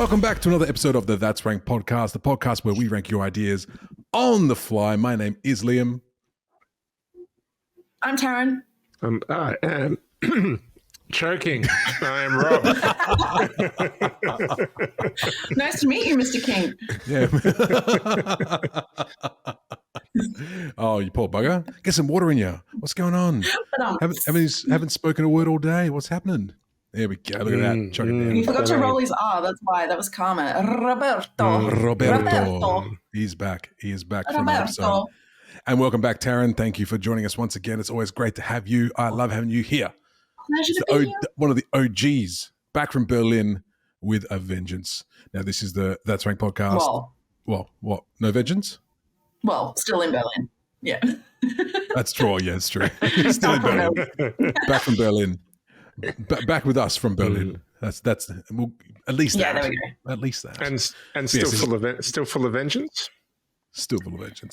Welcome back to another episode of the That's Rank podcast, the podcast where we rank your ideas on the fly. My name is Liam. I'm Taryn. I am choking. I am Rob. Nice to meet you, Mr. King. Yeah. Oh, you poor bugger. Get some water in you. What's going on? Haven't spoken a word all day. What's happening? There we go. Look at that. Chuck it down. He forgot to roll his R. That's why. That was karma. Roberto. He's back. He is back from an episode. And welcome back, Taryn. Thank you for joining us once again. It's always great to have you. I love having you here. Pleasure to be here. One of the OGs back from Berlin with a vengeance. Now, this is the That's Rank podcast. Well, what? No vengeance? Well, still in Berlin. Yeah. That's true. Yeah, it's true. Still in Berlin. Back from Berlin. Back with us from Berlin. That's well, at least yeah, that. there we go. At least that. And still full of vengeance. Still full of vengeance.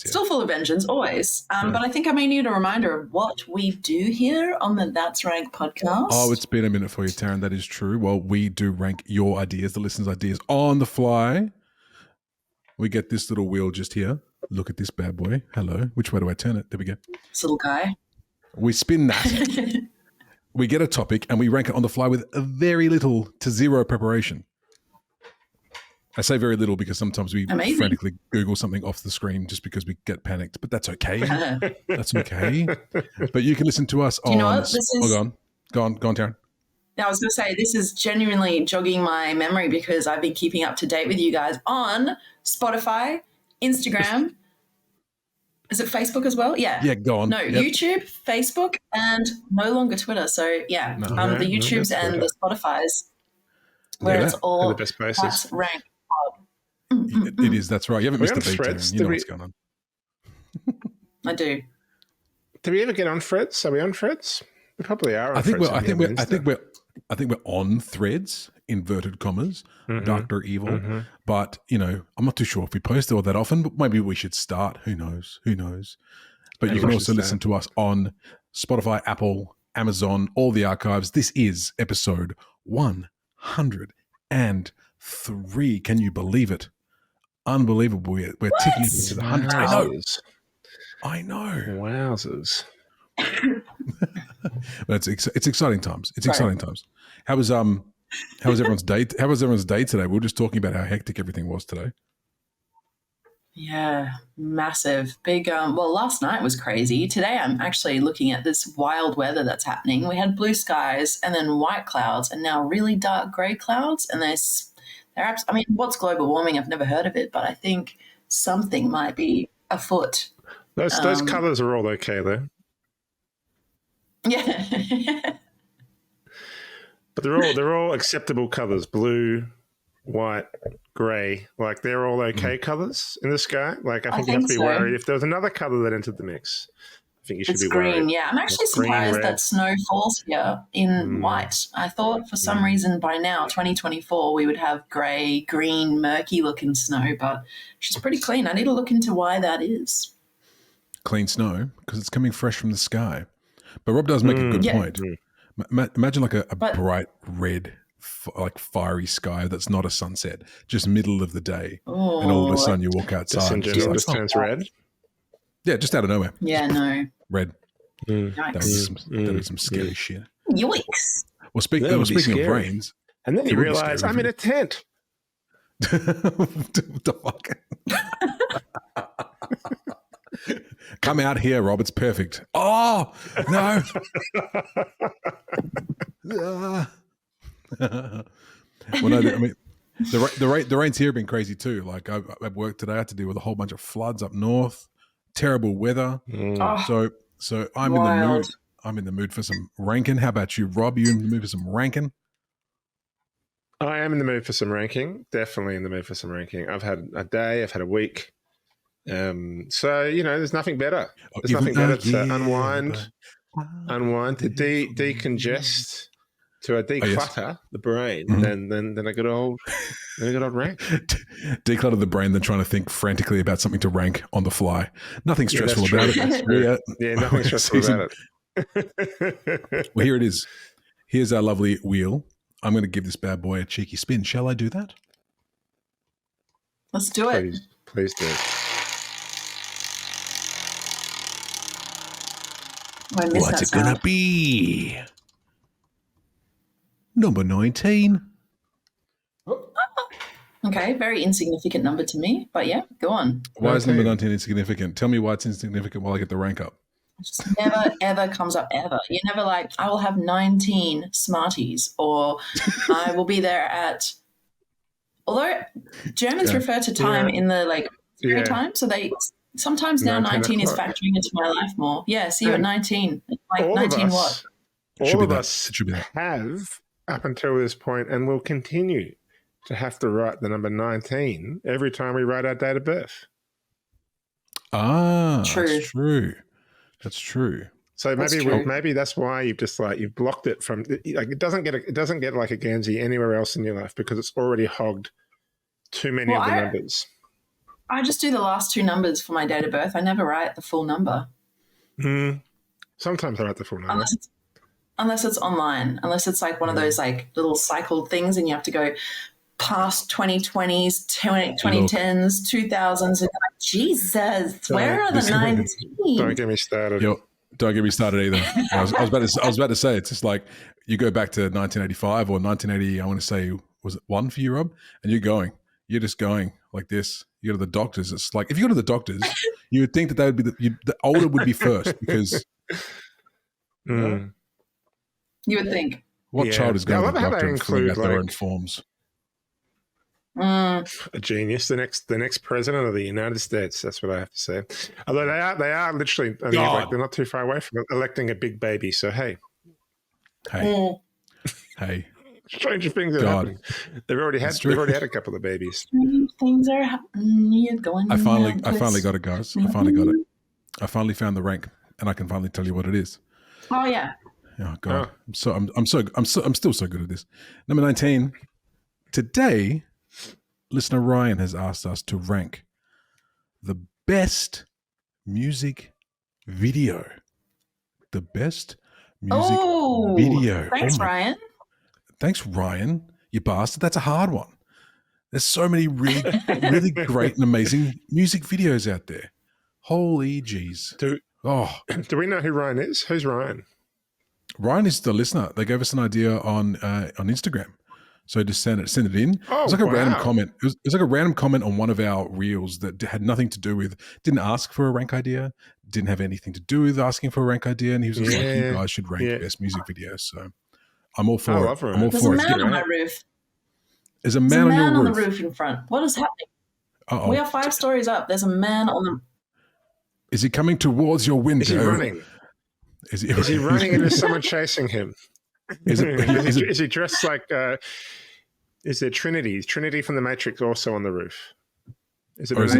Yeah. Still full of vengeance, always. But I think I may need a reminder of what we do here on the That's Rank podcast. Oh, it's been a minute for you, Taryn. That is true. Well, we do rank your ideas, the listeners' ideas, on the fly. We get this little wheel just here. Look at this bad boy. Hello. Which way do I turn it? There we go. This little guy. We spin that. We get a topic and we rank it on the fly with very little to zero preparation. I say very little because sometimes we frantically Google something off the screen just because we get panicked, but that's okay. That's okay. But you can listen to us on... You know what? This is... Go on, Taryn. I was going to say, this is genuinely jogging my memory because I've been keeping up to date with you guys on Spotify, Instagram. Is it Facebook as well? Yeah. Yeah, go on. No, yep. YouTube, Facebook, and no longer Twitter. So, yeah, the YouTubes and the Spotifys where it's all the best places. That's Rank Pod. It is, that's right. You haven't missed a beat, Taryn. You know what's going on. I do. Do we ever get on Threads? Are we on Threads? We probably are. I think we're on Threads, inverted commas, Dr. Evil. But, you know, I'm not too sure if we post it all that often, but maybe we should start. Who knows? But you can also listen to us on Spotify, Apple, Amazon, all the archives. This is episode 103. Can you believe it? Unbelievable. We're ticking into the hundreds. I know. Wowzers. But it's exciting times. Exciting times. How was everyone's day? How was everyone's day today? We were just talking about how hectic everything was today. Yeah, massive, big. Well, last night was crazy. Today, I'm actually looking at this wild weather that's happening. We had blue skies and then white clouds, and now really dark grey clouds. And they're I mean, what's global warming? I've never heard of it, but I think something might be afoot. Those colours are all okay, though. Yeah. But they're all acceptable colours: blue, white, grey. Like they're all okay colours in the sky. Like I think you have to be worried if there was another colour that entered the mix. I think you should be worried. Green. Yeah, I'm actually surprised that snow falls here in white. I thought for some reason by now, 2024, we would have grey, green, murky looking snow, but she's pretty clean. I need to look into why that is. Clean snow because it's coming fresh from the sky. But Rob does make a good point. Imagine like a bright red, like fiery sky that's not a sunset, just middle of the day, and all of a sudden you walk outside. Just turns red. Yeah, just out of nowhere. Yeah, no. Red. That would be some scary shit. Yikes. Well, speaking of brains. And then you realise I'm in a tent. What the fuck? Come out here, Rob. It's perfect. Oh, no. Well, no, I mean, the rains here have been crazy too. Like at work today, I had to deal with a whole bunch of floods up north, terrible weather. So I'm in the mood. I'm in the mood for some ranking. How about you, Rob? You in the mood for some ranking? I am in the mood for some ranking. Definitely in the mood for some ranking. I've had a day. I've had a week. So you know, there's nothing better. There's nothing better to unwind, to decongest, to declutter the brain than a good old rank. Declutter the brain, then trying to think frantically about something to rank on the fly. Nothing stressful about it. Yeah, nothing stressful about it. Well, here it is. Here's our lovely wheel. I'm going to give this bad boy a cheeky spin. Shall I do that? Let's do it. Please do. I miss What's that it gonna sound. be? Number 19. Okay, very insignificant number to me, but yeah, go on. Why is number 19 insignificant? Tell me why it's insignificant while I get the rank up. It just never, ever comes up, ever. You're never like, I will have 19 Smarties, or I will be there at... Although Germans refer to time in the, like, zero time, so they... Sometimes now 19 is factoring into my life more. Yeah, see you at 19. Like, 19 what? All of us have, up until this point, and will continue to have to write the number 19 every time we write our date of birth. Ah, that's true. That's true. So maybe that's why you've blocked it from, like, it doesn't get like a Guernsey anywhere else in your life because it's already hogged too many of the numbers. I just do the last 2 numbers for my date of birth. I never write the full number. Sometimes I write the full number. Unless it's online. Unless it's like one of those like little cycled things and you have to go past 2020s, 2010s, 2000s. And like, Jesus, where are the 19? Don't get me started. Don't get me started either. I was about to say, it's just like you go back to 1985 or 1980, I want to say, was it 1 for you, Rob? And you're just going like this. You go to the doctors. It's like, if you go to the doctors, you would think that they would be the older would be first because you would think. What child is going to the doctor and filling out their own forms? A genius, the next president of the United States. That's what I have to say. Although they are literally, I mean, like, they're not too far away from electing a big baby. So hey. Stranger things are happening. They've already had a couple of babies. Strange things are happening. You're going. I finally got it, guys. I finally got it. I finally found the rank, and I can finally tell you what it is. Oh yeah. Oh God, I'm still so good at this. Number 19. Today, listener Ryan has asked us to rank the best music video. The best music video. Thanks, Ryan. Thanks, Ryan. You bastard. That's a hard one. There's so many really, really great and amazing music videos out there. Holy jeez. Do we know who Ryan is? Who's Ryan? Ryan is the listener. They gave us an idea on Instagram. So just send it in. Oh, it was like a random comment. It was like a random comment on one of our reels that had nothing to do with, didn't ask for a rank idea, didn't have anything to do with asking for a rank idea. And he was just like, you guys should rank best music videos. So I'm all for it. I'm all There's for a it. man on my roof. There's a man on your roof. on the roof in front. What is happening? Uh-oh. We are 5 stories up. There's a man on the... Is he coming towards your window? Is he running? Is he running and is someone chasing him? Is he dressed like... is there Trinity? Is Trinity from the Matrix also on the roof? Is he wearing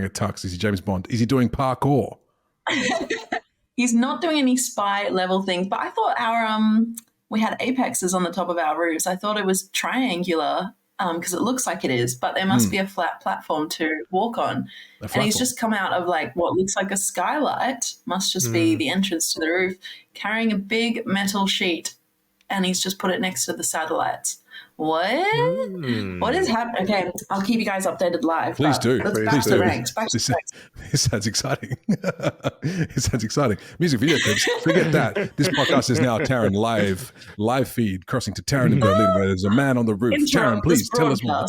a tux? Is he James Bond? Is he doing parkour? He's not doing any spy level things, but I thought we had apexes on the top of our roofs. I thought it was triangular because it looks like it is, but there must be a flat platform to walk on. And he's just come out of like what looks like a skylight, must just be the entrance to the roof, carrying a big metal sheet, and he's just put it next to the satellites. What? What is happening? Okay, I'll keep you guys updated live. Please do. Let's back to the ranks. This sounds exciting. It sounds exciting. Music video clips. Forget that. This podcast is now Taryn live feed crossing to Taryn in Berlin, where there's a man on the roof. Taryn, please tell us more.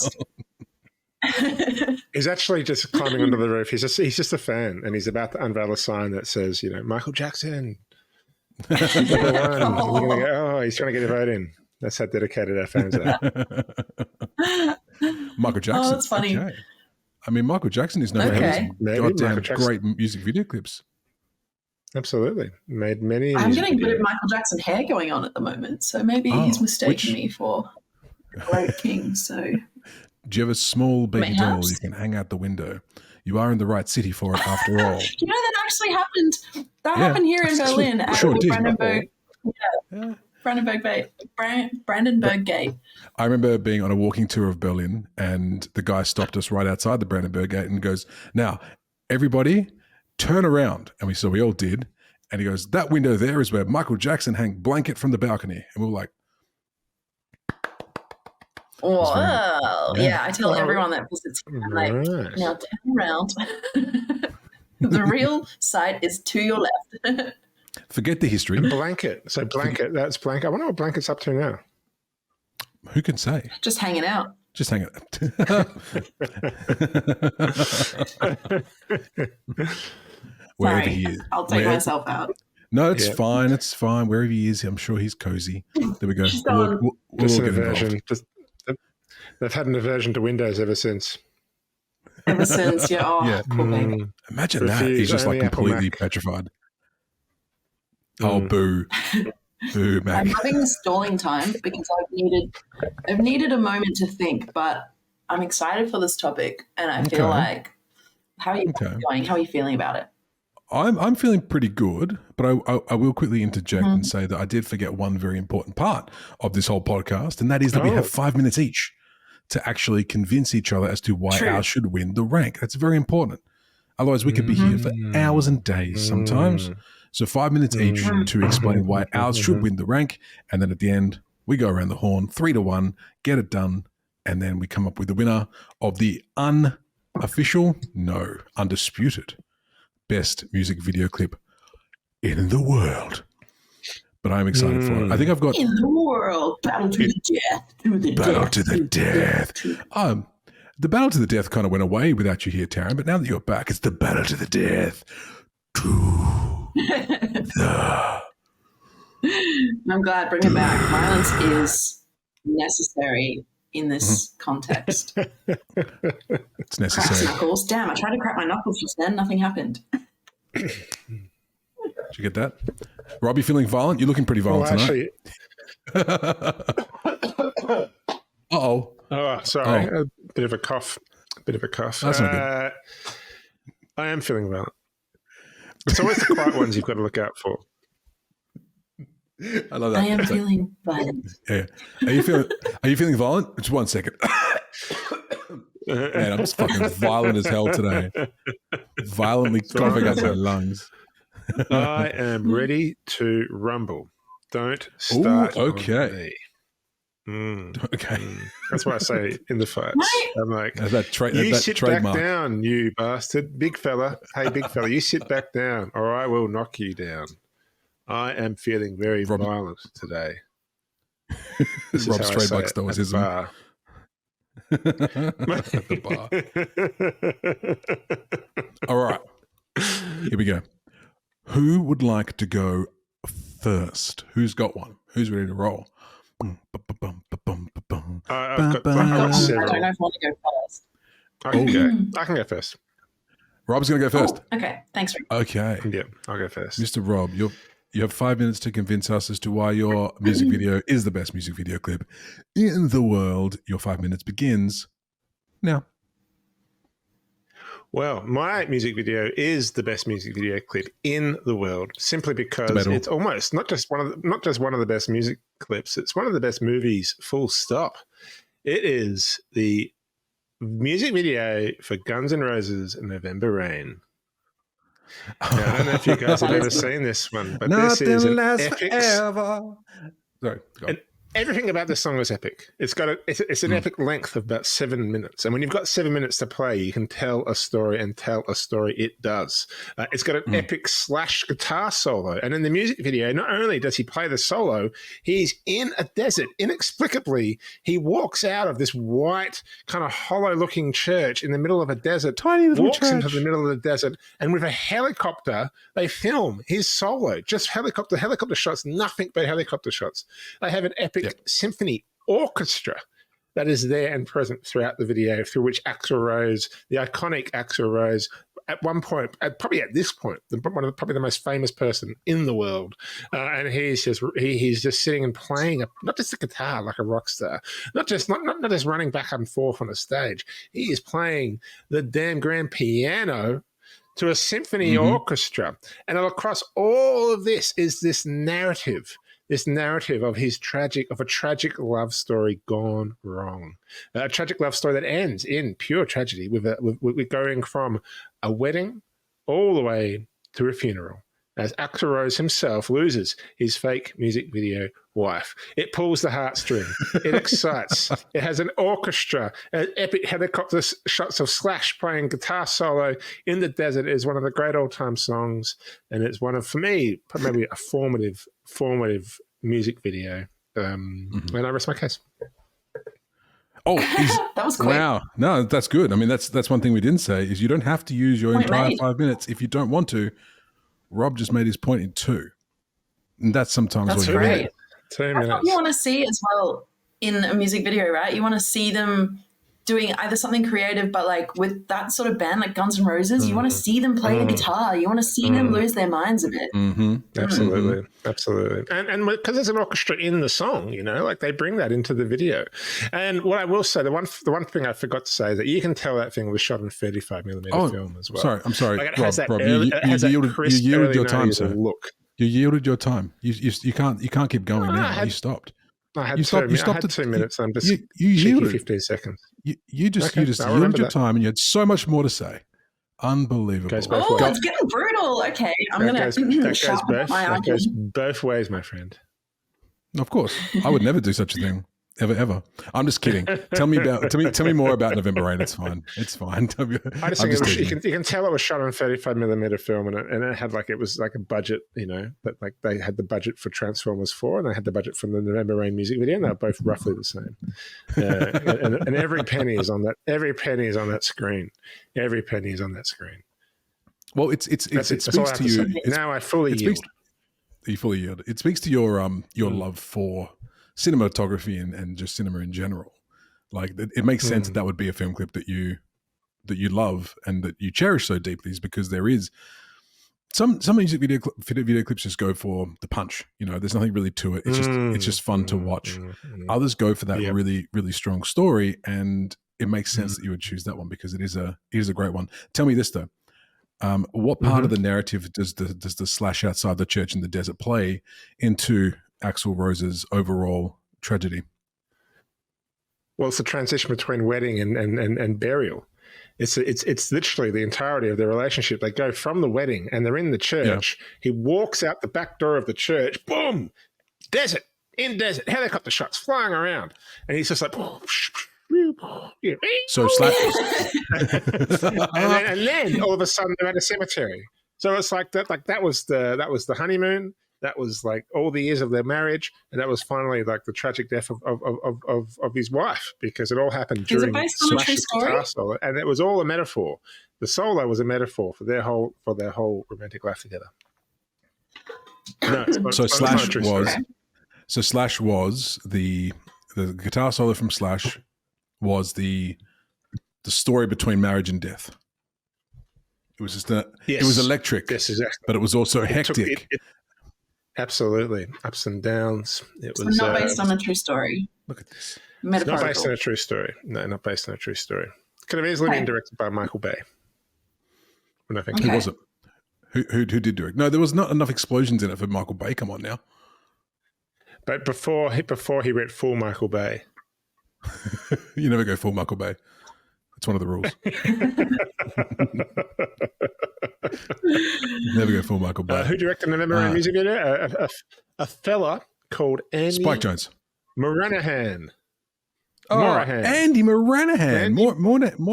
He's actually just climbing under the roof. He's just a fan, and he's about to unveil a sign that says, Michael Jackson. He's trying to get a vote in. That's how dedicated our fans are. Michael Jackson. Oh, that's funny. Okay. I mean, Michael Jackson is known for having goddamn great music video clips. Absolutely. Made many. I'm getting a bit of Michael Jackson hair going on at the moment, so maybe he's mistaken me for a great king. So, do you have a small baby doll you can hang out the window? You are in the right city for it, after all. That actually happened. That happened here in Berlin at Brandenburg. Brandenburg Gate. I remember being on a walking tour of Berlin, and the guy stopped us right outside the Brandenburg Gate and goes, "Now, everybody, turn around." And we all did. And he goes, "That window there is where Michael Jackson hung blanket from the balcony." And we were like, Well, Yeah. yeah, I tell everyone that visits here, I'm like, Right. now turn around. The real site is to your left. Forget the history. Blanket. So Blanket, that's Blanket. I wonder what Blanket's up to now. Who can say? Just hanging out. Just hang it. Wherever Sorry, he is. I'll take myself out. No, it's fine. It's fine. Wherever he is, I'm sure he's cozy. There we go. We'll Just all an get aversion. involved. They've had an aversion to Windows ever since. Ever since, poor baby. Imagine that. He's just like completely petrified. Oh, boo. Boo, Mac. I'm having stalling time because I've needed a moment to think, but I'm excited for this topic, and I feel like, how are you going? How are you feeling about it? I'm feeling pretty good, but I will quickly interject and say that I did forget one very important part of this whole podcast, and that is that we have 5 minutes each to actually convince each other as to why ours should win the rank. That's very important. Otherwise, we could be here for hours and days sometimes. So 5 minutes each to explain why ours should win the rank, and then at the end, we go around the horn, 3-1, get it done, and then we come up with the winner of the undisputed best music video clip in the world. But I'm excited for it. I think I've got... In the world, battle to the death. Battle to the death. The battle to the death kind of went away without you here, Taryn, but now that you're back, it's the battle to the death. I'm glad. Bring it back. Violence is necessary in this context. It's necessary. Cracked knuckles. Damn, I tried to crack my knuckles just then. Nothing happened. Did you get that? Rob, you feeling violent? You're looking pretty violent tonight. Uh-oh. Oh, sorry. A bit of a cough. That's not good. I am feeling violent. It's always the quiet ones you've got to look out for. I love that. I am feeling violent. Yeah. Are you feeling violent? Just 1 second. Man, I'm just fucking violent as hell today. Violently coughing out my lungs. I am ready to rumble. Don't start. Ooh, okay. Okay. That's why I say in the fights. I'm like, you sit trademark. back down, you bastard. Big fella. Hey, big fella, you sit back down or I will knock you down. I am feeling very violent today. Rob's trademark stoicism. At the bar. All right. Here we go. Who would like to go first? Who's got one? Who's ready to roll? I've got I don't know if I want to go first. I can go first. Rob's going to go first. Oh, okay. Thanks, Rick. Okay. Yeah, I'll go first. Mr. Rob, you have 5 minutes to convince us as to why your music video is the best music video clip in the world. Your 5 minutes begins now. Well, my music video is the best music video clip in the world, simply because it's almost not just one of the best music clips. It's one of the best movies. Full stop. It is the music video for Guns N' Roses' "November Rain." Now, I don't know if you guys have ever seen this one, but this is an epic. Forever. Sorry, go on. Everything about this song is epic. It's an epic length of about 7 minutes. And when you've got 7 minutes to play, you can tell a story, and tell a story it does. It's got an epic slash guitar solo. And in the music video, not only does he play the solo, he's in a desert. Inexplicably, he walks out of this white, kind of hollow-looking church in the middle of a desert, tiny little walks church into the middle of the desert, and with a helicopter, they film his solo. Just helicopter shots, nothing but helicopter shots. They have an epic symphony orchestra that is there and present throughout the video, through which Axl Rose, the iconic Axl Rose, at one point, probably at this point, probably the most famous person in the world, and he's just sitting and playing not just a guitar like a rock star, not just running back and forth on a stage. He is playing the damn grand piano to a symphony orchestra, and across all of this is this narrative of a tragic love story gone wrong, a tragic love story that ends in pure tragedy, with going from a wedding all the way to a funeral. as Axl Rose himself loses his fake music video wife. It pulls the heartstring. It excites. It has an orchestra, epic helicopter shots of Slash playing guitar solo in the desert. Is one of the great all-time songs, and it's one of, for me, maybe a formative music video. And I rest my case. Oh, that was quick. Wow. No, that's good. I mean, that's one thing we didn't say is you don't have to use your entire 5 minutes if you don't want to. Rob just made his point in 2. And that's sometimes that's what you great. need. 2 minutes. That's what you want to see as well in a music video, right? You want to see them doing either something creative, but like with that sort of band, like Guns N' Roses, you want to see them play the guitar. You want to see them lose their minds a bit. Absolutely. And because there's an orchestra in the song, you know, like they bring that into the video. And what I will say, the one thing I forgot to say is that you can tell that thing was shot in 35mm film as well. I'm sorry, like Rob. You yielded your time, sir. Look. You yielded your time. You can't keep going now. You stopped. I had you stopped. I had 2 minutes. I'm just you yielded 15 seconds. You just yielded your time, and you had so much more to say. Unbelievable. It's getting brutal. Okay, I'm going to sharpen my argument. That goes both ways, my friend. Of course, I would never do such a thing. Ever. I'm just kidding. Tell me more about November Rain. It's fine. I just think you can tell it was shot on 35mm film, and it had it was like a budget, you know, that like they had the budget for Transformers 4 and they had the budget for the November Rain music video, and they're both roughly the same. And every penny is on that. Every penny is on that screen. Every penny is on that screen. Well, it speaks to you. Now I fully yield. You fully yield. It speaks to your love for cinematography and just cinema in general. Like it makes sense that would be a film clip that you love and that you cherish so deeply, is because there is some music video clips just go for the punch. You know, there's nothing really to it. It's just fun to watch. Others go for that really, really strong story, and it makes sense that you would choose that one because it is a great one. Tell me this though. What part of the narrative does the Slash outside the church in the desert play into Axl Rose's overall tragedy? Well, it's the transition between wedding and burial. It's literally the entirety of their relationship. They go from the wedding and they're in the church. Yeah. He walks out the back door of the church. Boom, desert, helicopter shots flying around, and he's just like. So Slash, and then all of a sudden they're at a cemetery. So it's like that. Like that was the honeymoon. That was like all the years of their marriage, and that was finally like the tragic death of his wife, because it all happened during Slash's guitar solo, and it was all a metaphor. The solo was a metaphor for their whole romantic life together. No, Slash was the guitar solo from Slash was the story between marriage and death. It was just it was electric, yes, exactly. But it was also hectic. Absolutely. Ups and downs. It was not based on a true story. Look at this. It's not based on a true story. No, not based on a true story. Could have easily been directed by Michael Bay. Who was it? Who did direct? No, there was not enough explosions in it for Michael Bay. Come on now. But before he went full Michael Bay. You never go full Michael Bay. It's one of the rules. Never go full Michael Bay. Who directed the November Rain music video? A fella called Andy Spike Jones. Moynihan. Andy Moynihan. Moynihan.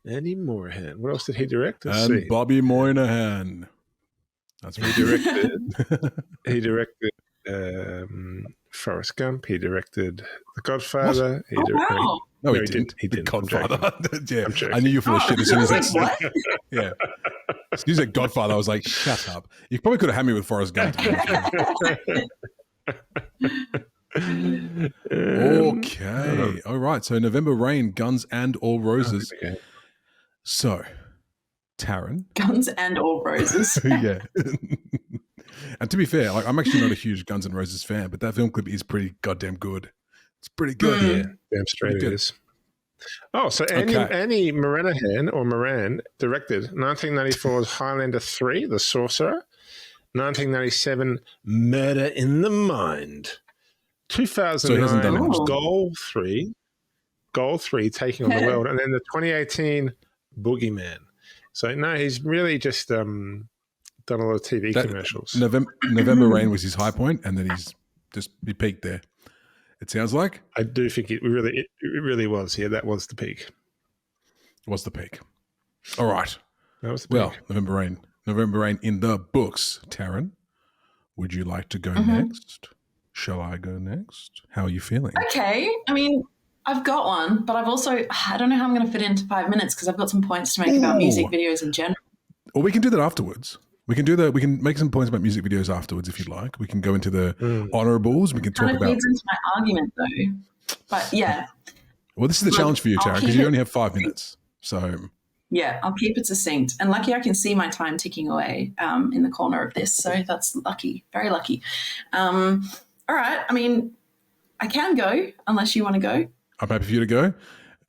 Andy Moynihan. What else did he direct? Let's see. Bobby Moynihan. That's what he directed. He directed Forrest Gump. He directed The Godfather. Wow. No, he didn't. He did Godfather. Yeah, I knew you were full of shit as soon as I said what? Yeah. As soon as I Godfather, I was like, shut up. You probably could have had me with Forrest Gump. Okay. All right. So November Rain, Guns and All Roses. Okay. So, Taryn. Guns and All Roses. Yeah. And to be fair, like I'm actually not a huge Guns N' Roses fan, but that film clip is pretty goddamn good. It's pretty good. Yeah, damn straight it is. Oh, so Andy Moynihan or Moran directed 1994's Highlander 3, The Sorcerer, 1997 Murder in the Mind, 2009 Goal 3, Taking on the World, and then the 2018 boogeyman. So no, he's really just done a lot of TV commercials. November Rain was his high point, and then he peaked there. It sounds like. I do think it really was. Yeah, that was the peak. Was the peak. All right. That was the peak. Well, November Rain in the books. Taryn, would you like to go next? Shall I go next? How are you feeling? Okay. I mean, I've got one, but I don't know how I'm going to fit into 5 minutes because I've got some points to make about music videos in general. Well, we can do that afterwards. We can make some points about music videos afterwards if you'd like. We can go into the honorables. We can talk about. It feeds into my argument though. But yeah. Well, this is the challenge for you, Taryn, because you only have 5 minutes. So. Yeah, I'll keep it succinct. And lucky I can see my time ticking away in the corner of this. So that's lucky, very lucky. All right. I mean, I can go unless you want to go. I'm happy for you to go.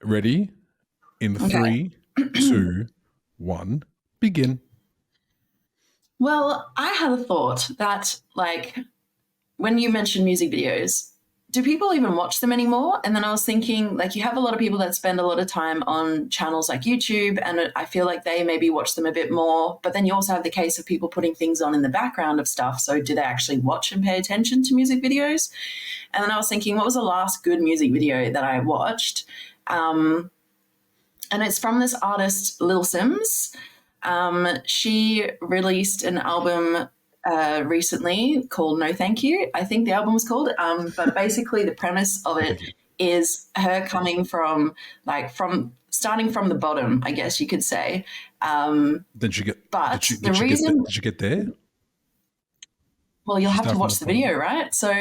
Ready? In 3, 2, 1, begin. Well, I had a thought that, like, when you mentioned music videos, do people even watch them anymore? And then I was thinking, like, you have a lot of people that spend a lot of time on channels like YouTube, and I feel like they maybe watch them a bit more. But then you also have the case of people putting things on in the background of stuff. So do they actually watch and pay attention to music videos? And then I was thinking, what was the last good music video that I watched? And it's from this artist, Lil Sims. She released an album recently called No Thank You, I think the album was called. But basically the premise of it is her coming starting from the bottom, I guess you could say. Did she get there? Well, you'll have to watch the video, right? So,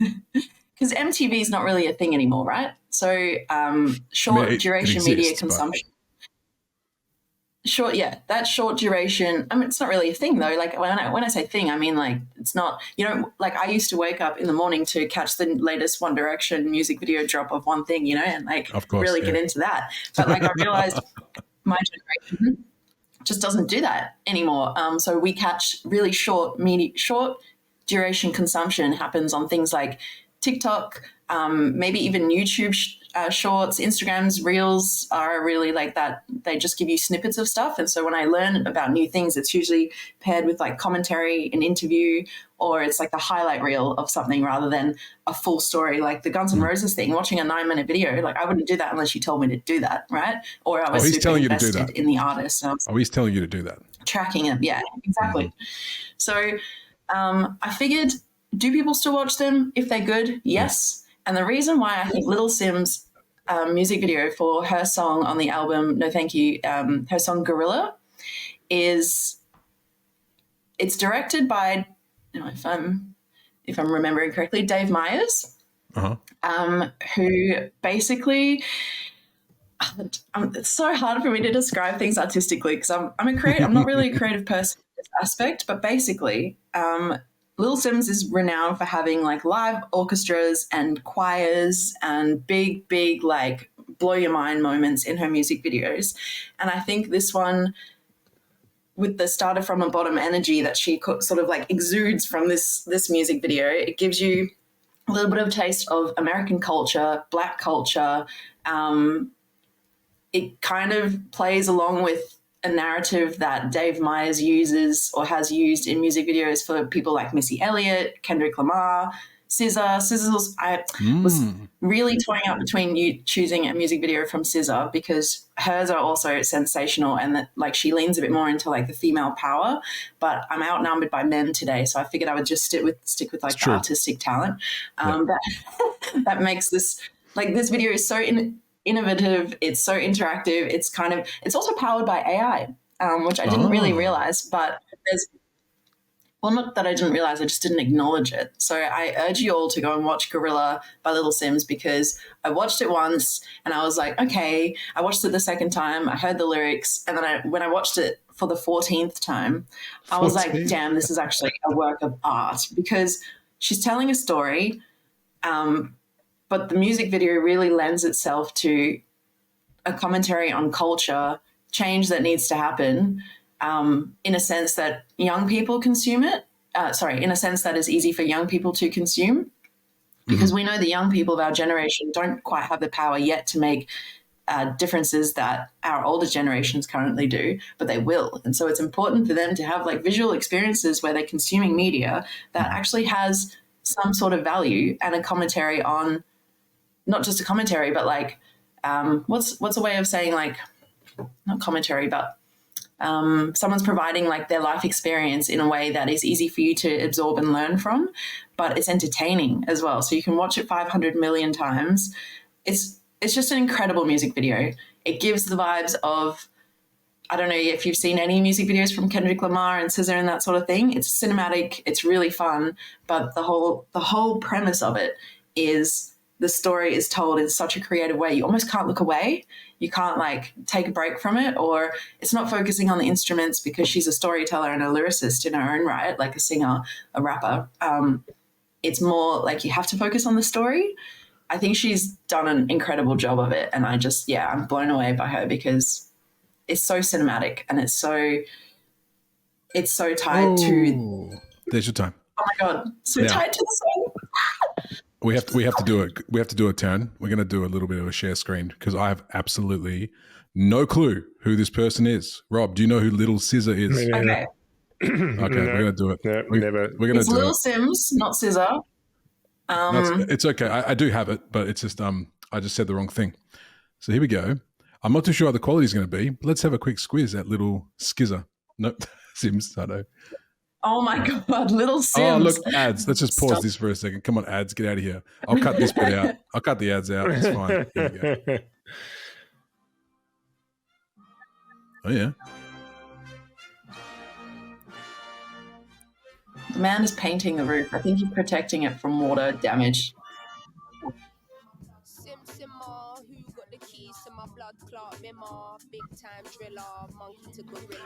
because MTV is not really a thing anymore, right? So short duration media consumption. That short duration. I mean, it's not really a thing though. Like when I say thing, I mean like it's not. You know, like I used to wake up in the morning to catch the latest One Direction music video drop of one thing, you know, and like really get into that. But like I realized my generation just doesn't do that anymore. So we catch really short duration consumption happens on things like TikTok, maybe even YouTube shorts. Instagram's reels are really like that. They just give you snippets of stuff. And so when I learn about new things, it's usually paired with like commentary, an interview, or it's like the highlight reel of something rather than a full story. Like the Guns N' Roses thing, watching a 9-minute video, like I wouldn't do that unless you told me to do that, right? Or I was super invested in the artist. He's telling you to do that. Tracking it. Yeah, exactly. So I figured, do people still watch them if they're good? Yes. And the reason why I think Little Sims' music video for her song on the album No Thank You, her song Gorilla, is it's directed by, if I'm remembering correctly, Dave Meyers, who basically, it's so hard for me to describe things artistically because I'm not really a creative person in this aspect, but basically Lil Sims is renowned for having like live orchestras and choirs and big like blow your mind moments in her music videos. And I think this one, with the started from a bottom energy that she sort of like exudes from this music video, it gives you a little bit of a taste of American culture, Black culture. It kind of plays along with a narrative that Dave Meyers uses or has used in music videos for people like Missy Elliott, Kendrick Lamar, SZA. I was really toying up between you choosing a music video from SZA because hers are also sensational and that like she leans a bit more into like the female power, but I'm outnumbered by men today, so I figured I would just stick with like the artistic talent. That makes this video is so innovative, it's so interactive, it's also powered by AI, which I didn't really realize, but not that I didn't realize, I just didn't acknowledge it. So I urge you all to go and watch Gorilla by Little Sims because I watched it once and I was like, okay. I watched it the second time, I heard the lyrics, and then when I watched it for the 14th time, I was like, damn, this is actually a work of art because she's telling a story, but the music video really lends itself to a commentary on culture, change that needs to happen, in a sense that young people consume it. In a sense that is easy for young people to consume, because we know the young people of our generation don't quite have the power yet to make differences that our older generations currently do, but they will. And so it's important for them to have like visual experiences where they're consuming media that actually has some sort of value and a commentary on, not just a commentary, but like, what's a way of saying like, not commentary, but someone's providing like their life experience in a way that is easy for you to absorb and learn from, but it's entertaining as well. So you can watch it 500 million times. It's just an incredible music video. It gives the vibes of, I don't know if you've seen any music videos from Kendrick Lamar and SZA and that sort of thing. It's cinematic, it's really fun, but the whole premise of it is the story is told in such a creative way. You almost can't look away. You can't like take a break from it, or it's not focusing on the instruments because she's a storyteller and a lyricist in her own right, like a singer, a rapper. It's more like you have to focus on the story. I think she's done an incredible job of it. And I'm blown away by her because it's so cinematic and it's so tied to. There's your time. Oh my God. So tied to the song. We have to do it. We have to do a turn. We're going to do a little bit of a share screen because I have absolutely no clue who this person is. Rob, do you know who Little SZA is? Okay. Okay, we're going to do it. No, never. We're going to do Little it. Sims, not SZA. It's okay. I do have it, but it's just I just said the wrong thing. So here we go. I'm not too sure how the quality is going to be, but let's have a quick squiz at Little Skizzer. No, Sims, I know. Oh my God, Little Sims. Oh, look, ads. Let's just pause this for a second. Come on, ads, get out of here. I'll cut this bit out. I'll cut the ads out. It's fine. Here we go. Oh, yeah. The man is painting the roof. I think he's protecting it from water damage.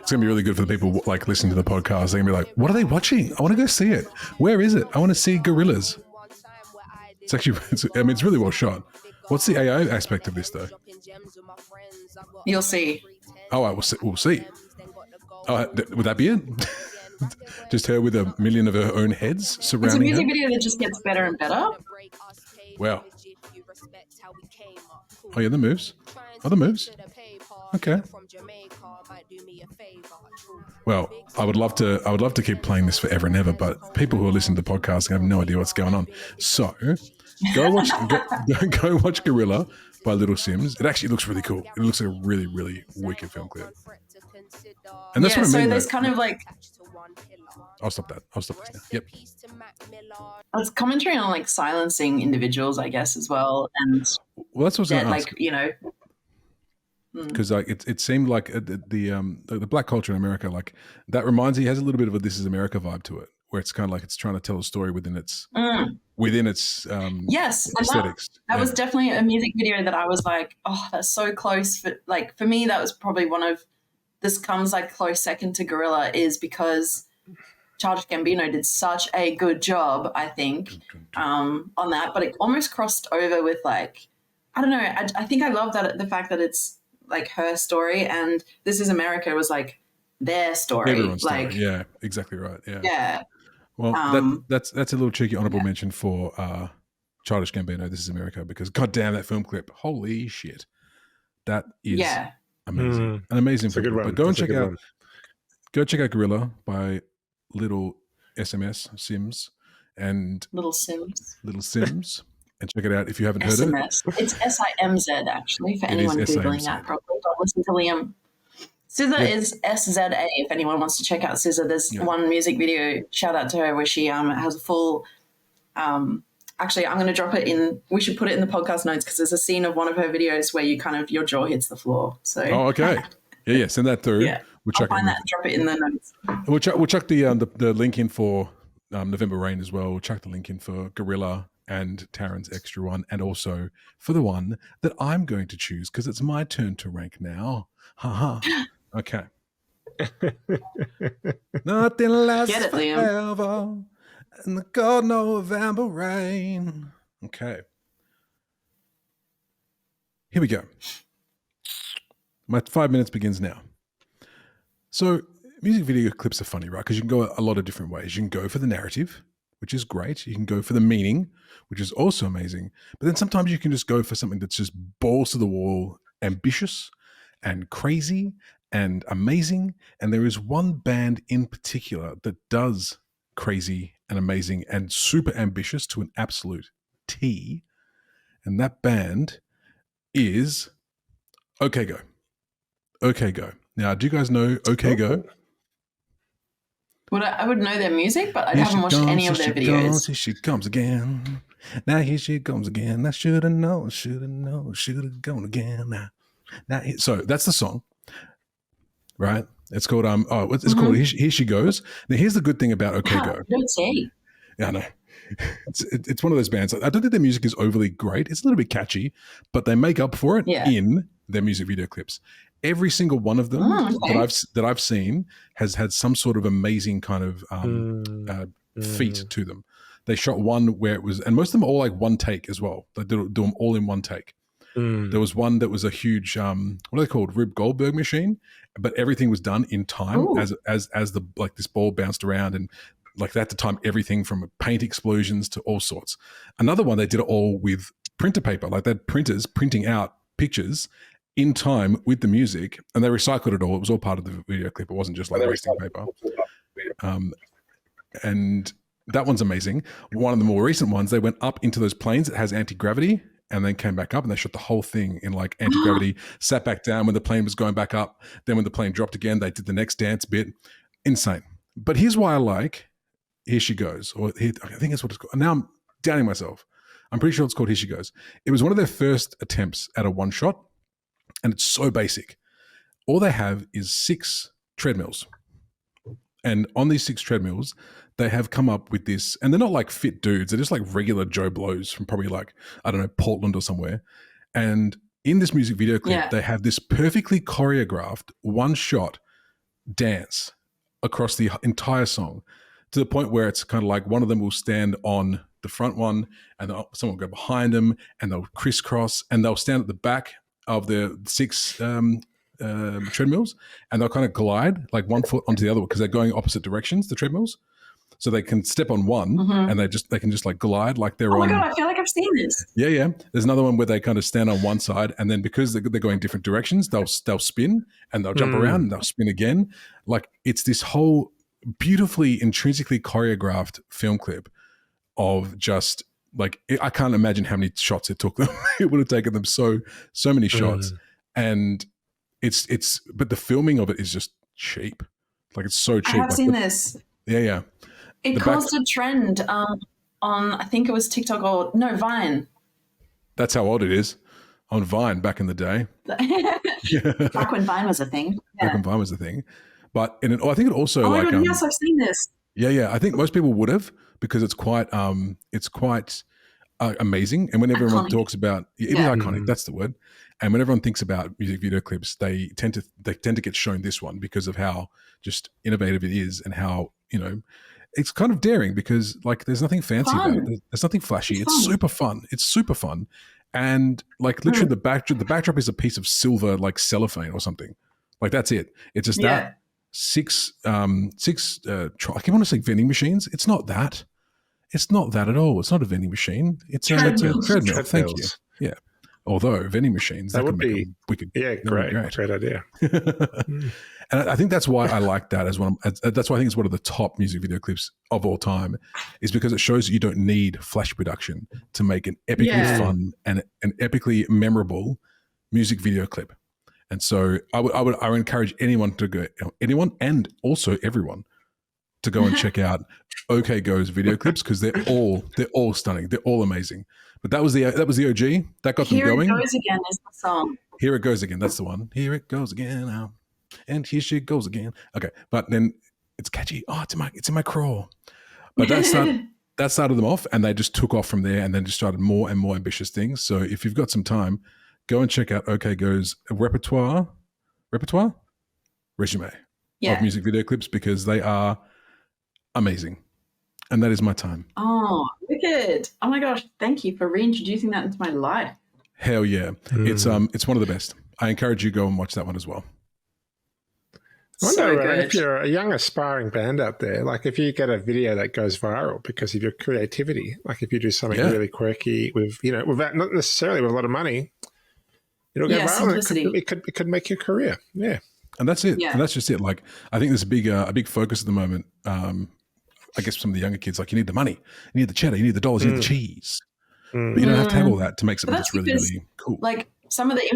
It's going to be really good for the people like listening to the podcast. They're going to be like, what are they watching? I want to go see it. Where is it? I want to see gorillas. It's actually, it's really well shot. What's the AI aspect of this though? You'll see. Oh, we'll see. Oh, would that be it? Just her with a million of her own heads surrounding her? It's a music video that just gets better and better. Wow. Oh yeah, the moves. Oh, the moves. Okay. Well, I would love to keep playing this forever and ever, but people who are listening to the podcast have no idea what's going on. So go watch Gorilla by Little Sims. It actually looks really cool. It looks like a really, really wicked film clip. And that's what I mean. So there's kind of like, I'll stop that. I'll stop this now. Yep. it's commentary on like silencing individuals, I guess, as well, and Well, that's what I was going to ask. like, you know, Because like it seemed like the black culture in America, like that reminds me, has a little bit of a This Is America vibe to it, where it's kind of like it's trying to tell a story within its yes, and aesthetics. that was definitely a music video that I was like, oh, that's so close. For me, that was probably one of, this comes like close second to Gorilla, is because Childish Gambino did such a good job, I think, on that. But it almost crossed over with like, I don't know. I think I love that, the fact that it's like her story and This Is America was like their story. Everyone's like, story. Yeah, exactly right. Yeah. Yeah. Well, that's a little cheeky honorable mention for Childish Gambino, This Is America, because goddamn that film clip, holy shit, that is amazing, an amazing film. Good one. But go check out Gorilla by Little Sims and Little Sims. And check it out if you haven't heard of it. It's SIMZ actually for anyone Googling that properly. But listen to Liam. SZA is SZA if anyone wants to check out SZA. There's one music video, shout out to her, where she has a full actually I'm going to drop it in, we should put it in the podcast notes because there's a scene of one of her videos where you kind of, your jaw hits the floor. So okay. Yeah, send that through. Yeah. I'll find that and drop it in the notes. We'll chuck the link in for November Rain as well. We'll chuck the link in for Gorilla and Taryn's extra one, and also for the one that I'm going to choose because it's my turn to rank now. Haha. Okay. Nothing lasts forever in the cold November rain. Okay. Here we go. My 5 minutes begins now. So music video clips are funny, right? Because you can go a lot of different ways. You can go for the narrative, which is great. You can go for the meaning, which is also amazing. But then sometimes you can just go for something that's just balls to the wall ambitious and crazy and amazing. And there is one band in particular that does crazy and amazing and super ambitious to an absolute T. And that band is OK Go. OK Go. Now, do you guys know OK Go? I would know their music, but I haven't watched any of their videos. Here she comes again. Now here she comes again. I should have known, should have gone again. So that's the song, right? It's called it's called Here She Goes. Now here's the good thing about OK Go. Don't say. Yeah, I know. It's one of those bands. I don't think their music is overly great. It's a little bit catchy, but they make up for it in their music video clips. Every single one of them that I've seen has had some sort of amazing kind of feat to them. They shot one where it was, and most of them are all like one take as well. They do them all in one take. There was one that was a huge, what are they called? Rube Goldberg machine, but everything was done in time as the like this ball bounced around, and like they had to time everything from paint explosions to all sorts. Another one, they did it all with printer paper, like they had printers printing out pictures in time with the music, and they recycled it all. It was all part of the video clip. It wasn't just like wasting paper. And that one's amazing. One of the more recent ones, they went up into those planes that has anti-gravity and then came back up, and they shot the whole thing in like anti-gravity, sat back down when the plane was going back up. Then when the plane dropped again, they did the next dance bit. Insane. But here's why I like Here She Goes, or I think that's what it's called. Now I'm doubting myself. I'm pretty sure it's called Here She Goes. It was one of their first attempts at a one shot. And it's so basic. All they have is 6 treadmills. And on these 6 treadmills, they have come up with this, and they're not like fit dudes. They're just like regular Joe Blows from probably like, I don't know, Portland or somewhere. And in this music video clip, they have this perfectly choreographed one-shot dance across the entire song, to the point where it's kind of like one of them will stand on the front one, and someone will go behind them, and they'll crisscross, and they'll stand at the back of the 6 treadmills, and they'll kind of glide like one foot onto the other one because they're going opposite directions, the treadmills. So they can step on one and they can just like glide like they're on. Oh my God, I feel like I've seen this. Yeah. There's another one where they kind of stand on one side, and then because they're going different directions, they'll spin and they'll jump around and they'll spin again. Like it's this whole beautifully intrinsically choreographed film clip of just like, I can't imagine how many shots it took them. It would have taken them so many shots. And but the filming of it is just cheap. Like it's so cheap. I have seen this. Yeah. It caused a trend on, I think it was TikTok or no, Vine. That's how old it is. On Vine back in the day. Back when Vine was a thing. Back when Vine was a thing. But I think it also oh my God, yes, I've seen this. Yeah. I think most people would have, because it's quite amazing. And when everyone talks about it is iconic, that's the word. And when everyone thinks about music video clips, they tend to get shown this one because of how just innovative it is, and how, it's kind of daring, because like there's nothing fancy about it. There's nothing flashy. It's super fun. It's super fun. And like literally the backdrop is a piece of silver like cellophane or something. Like that's it. It's just that 6 I keep want to say vending machines. It's not that. It's not that at all. It's not a vending machine. It's a treadmill. Thank you. Yeah. Although vending machines, that would be wicked. Yeah, great idea. And I think that's why I like that as one. That's why I think it's one of the top music video clips of all time, is because it shows that you don't need flash production to make an epically fun and an epically memorable music video clip. And so I would encourage anyone and also everyone to go and check out OK Go's video clips, because they're all stunning. They're all amazing. But that was the OG that got them going. Here It Goes Again is the song. Here It Goes Again. That's the one. Here it goes again now, and here she goes again. Okay, but then it's catchy. Oh, it's in my crawl. But that started them off, and they just took off from there, and then just started more and more ambitious things. So if you've got some time, go and check out OK Go's resume of music video clips, because they are amazing. And that is my time. Oh, wicked. Oh my gosh. Thank you for reintroducing that into my life. Hell yeah. It's one of the best. I encourage you to go and watch that one as well. I wonder if you're a young aspiring band out there, like if you get a video that goes viral because of your creativity, like if you do something really quirky without not necessarily with a lot of money, it'll go viral. Simplicity. It could make your career. Yeah. And that's it. Yeah. And that's just it. Like, I think there's a big focus at the moment. I guess some of the younger kids, like, you need the money, you need the cheddar, you need the dollars, you need the cheese. But you don't have to have all that to make something that's really, really cool. Like some of the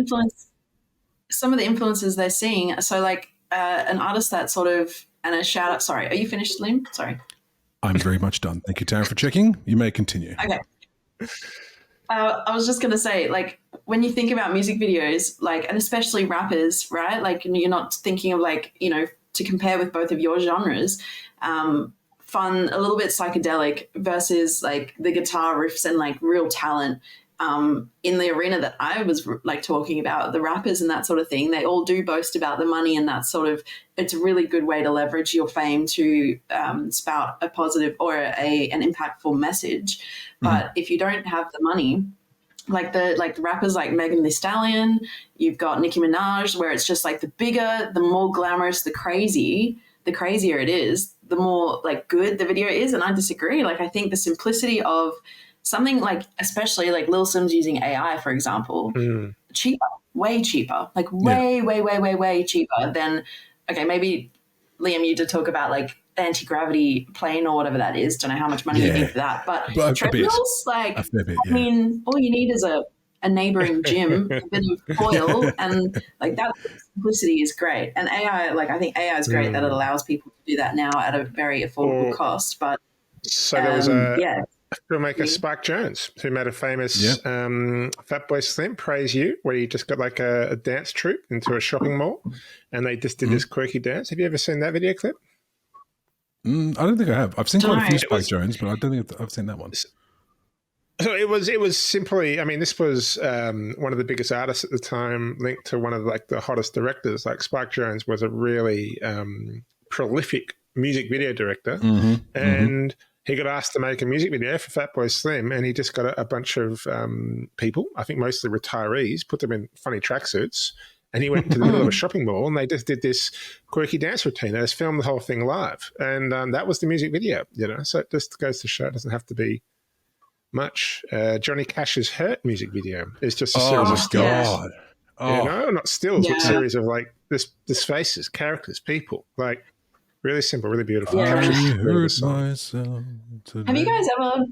influences they're seeing. So like an artist that sort of, and a shout out. Sorry, are you finished, Liam? Sorry. I'm very much done. Thank you, Taryn, for checking. You may continue. Okay. I was just going to say, like, when you think about music videos, like, and especially rappers, right? Like, you're not thinking of, like, you know, to compare with both of your genres, fun, a little bit psychedelic versus, like, the guitar riffs and, like, real talent. In the arena that I was like talking about, the rappers and that sort of thing, they all do boast about the money, and that sort of, it's a really good way to leverage your fame to spout a positive or an impactful message. But if you don't have the money, like the rappers like Megan Thee Stallion, you've got Nicki Minaj, where it's just like the bigger, the more glamorous, the crazier it is, the more like good the video is. And I disagree. Like, I think the simplicity of something like, especially like Lil Sim's using AI, for example, cheaper, way cheaper, like way cheaper than, okay, maybe Liam, you did talk about like anti-gravity plane or whatever that is. Don't know how much money you need for that. But treadmills, like, I mean, all you need is a neighboring gym, a bit of oil, and like that simplicity is great. And AI, like, I think AI is great that it allows people to do that now at a very affordable cost. But so there was a filmmaker, Spike Jones, who made a famous Fatboy Slim, Praise You, where he just got like a dance troupe into a shopping mall, and they just did this quirky dance. Have you ever seen that video clip? I don't think I have. I've seen quite a few Spike Jones, but I don't think I've seen that one. So it was simply, I mean, this was one of the biggest artists at the time, linked to one of like the hottest directors. Like Spike Jones was a really prolific music video director, and he got asked to make a music video for Fatboy Slim, and he just got a bunch of people, I think mostly retirees, put them in funny tracksuits, and he went to the middle of a shopping mall, and they just did this quirky dance routine. They just filmed the whole thing live, and that was the music video, you know. So it just goes to show it doesn't have to be much. Johnny Cash's Hurt music video is just a series of stills. You know, not stills, but series of like this faces, characters, people, like really simple, really beautiful. Have you guys ever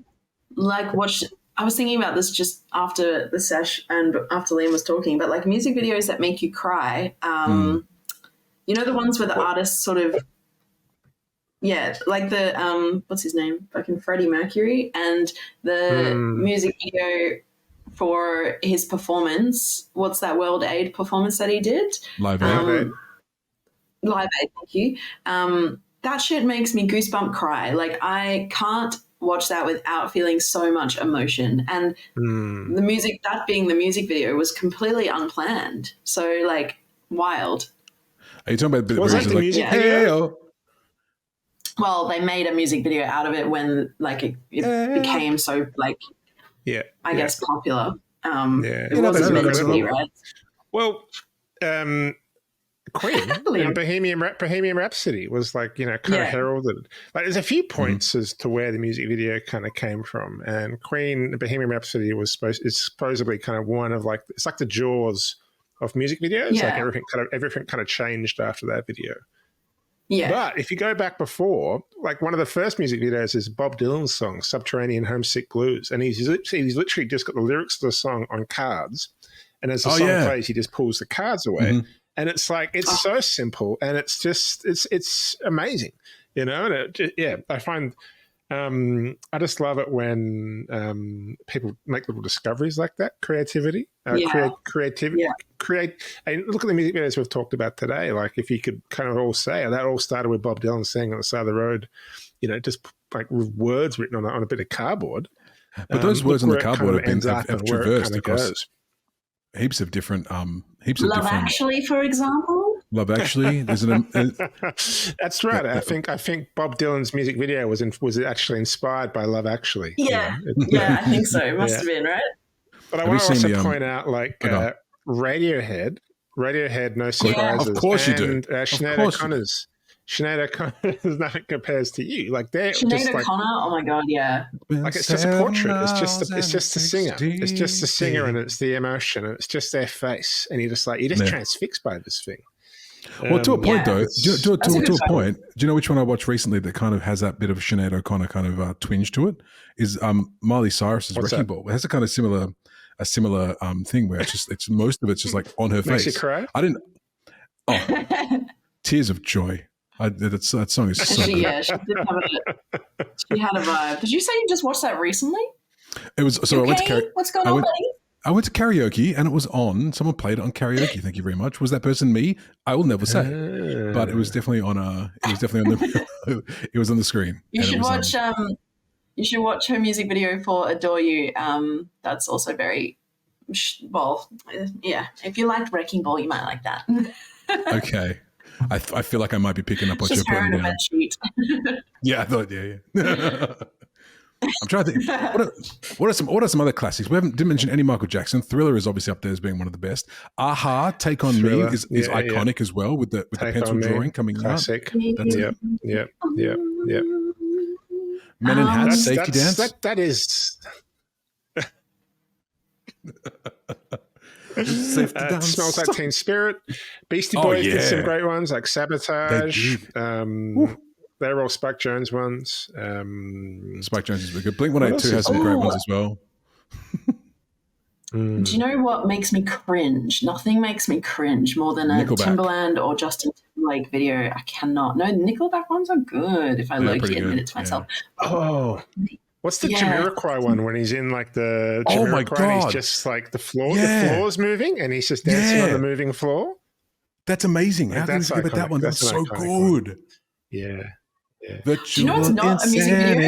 like watched? I was thinking about this just after the sesh and after Liam was talking, but like music videos that make you cry. You know, the ones where the artist sort of, like the what's his name, fucking Freddie Mercury, and the music video for his performance. What's that World Aid performance that he did? Live Aid. Live Aid, thank you. That shit makes me goosebump cry. Like, I can't watch that without feeling so much emotion. And the music, that being the music video, was completely unplanned. So, like, wild. Are you talking about the bit was where that the music video? Well, they made a music video out of it when, like, it became so, like, I guess popular. It wasn't meant to be, right? Well, Queen and Bohemian Rhapsody was like, you know, kind of heralded. Like, there's a few points as to where the music video kind of came from, and Queen, Bohemian Rhapsody is supposedly kind of one of like, it's like the Jaws of music videos. Like everything kind of changed after that video. Yeah. But if you go back before, like one of the first music videos is Bob Dylan's song "Subterranean Homesick Blues," and he's literally just got the lyrics to the song on cards, and as the song plays, he just pulls the cards away. And it's like, it's so simple, and it's just, it's amazing, you know? And I find, I just love it when people make little discoveries like that, creativity, creativity, and look at the music videos we've talked about today. Like, if you could kind of all say, that all started with Bob Dylan singing on the side of the road, you know, just like with words written on a bit of cardboard. But those words on the cardboard have traversed across heaps of different Love Actually, for example. Love Actually. There's That's right. I think Bob Dylan's music video was actually inspired by Love Actually. Yeah, I think so. It must have been, right? But I want to also point out, like, Radiohead, No Surprises. Of course you do. And Sinead O'Connor's Sinead O'Connor, there's nothing compares to you. Like they're Sinead just like, O'Connor. Oh my god, yeah. like it's just a portrait. It's just the singer. It's just the singer, and it's the emotion, and it's just their face, and you're just transfixed by this thing. Well, to a point though, That's to a a good point, do you know which one I watched recently that kind of has that bit of Sinead O'Connor kind of twinge to it? Is Miley Cyrus's What's Wrecking that? Ball. It has a kind of similar thing where it's most of it's just like on her Makes face. you cry? I didn't. Oh, tears of joy. That song is so she, good. yeah, she had a vibe. Did you say you just watched that recently? It was so. I went to What's going on, buddy? I went to karaoke and it was on. Someone played it on karaoke. Thank you very much. Was that person me? I will never say, but it was definitely on. It was definitely on the. It was on the screen. You should watch. You should watch her music video for "Adore You." That's also very well. Yeah, if you liked Wrecking Ball, you might like that. Okay, I feel like I might be picking up what you're Just her putting in a down. bed sheet. Yeah, I thought. Yeah. I'm trying to think. What are some other classics? We didn't mention any Michael Jackson. Thriller is obviously up there as being one of the best. Aha, Take on Thriller. Me is iconic as well with the pencil drawing coming classic. out. That's Yep. Men in Hats, Safety Dance. That is. Safety Dance. Smells Like Teen Spirit. Beastie Boys did some great ones like Sabotage. They're all Spike Jones ones. Spike Jones is really good. Blink-182 has some great ones as well. Do you know what makes me cringe? Nothing makes me cringe more than a Nickelback. Timbaland or Justin Timberlake video. I cannot. No, Nickelback ones are good if I low-key admit it to myself. Oh. What's the Jamiroquai one when he's in like the Oh my Jamiroquai and he's God. just like the floor's moving and he's just dancing on the moving floor? That's amazing. Like, How can you forget about that one? That's an so iconic good. Yeah. Do you know what's not a music video?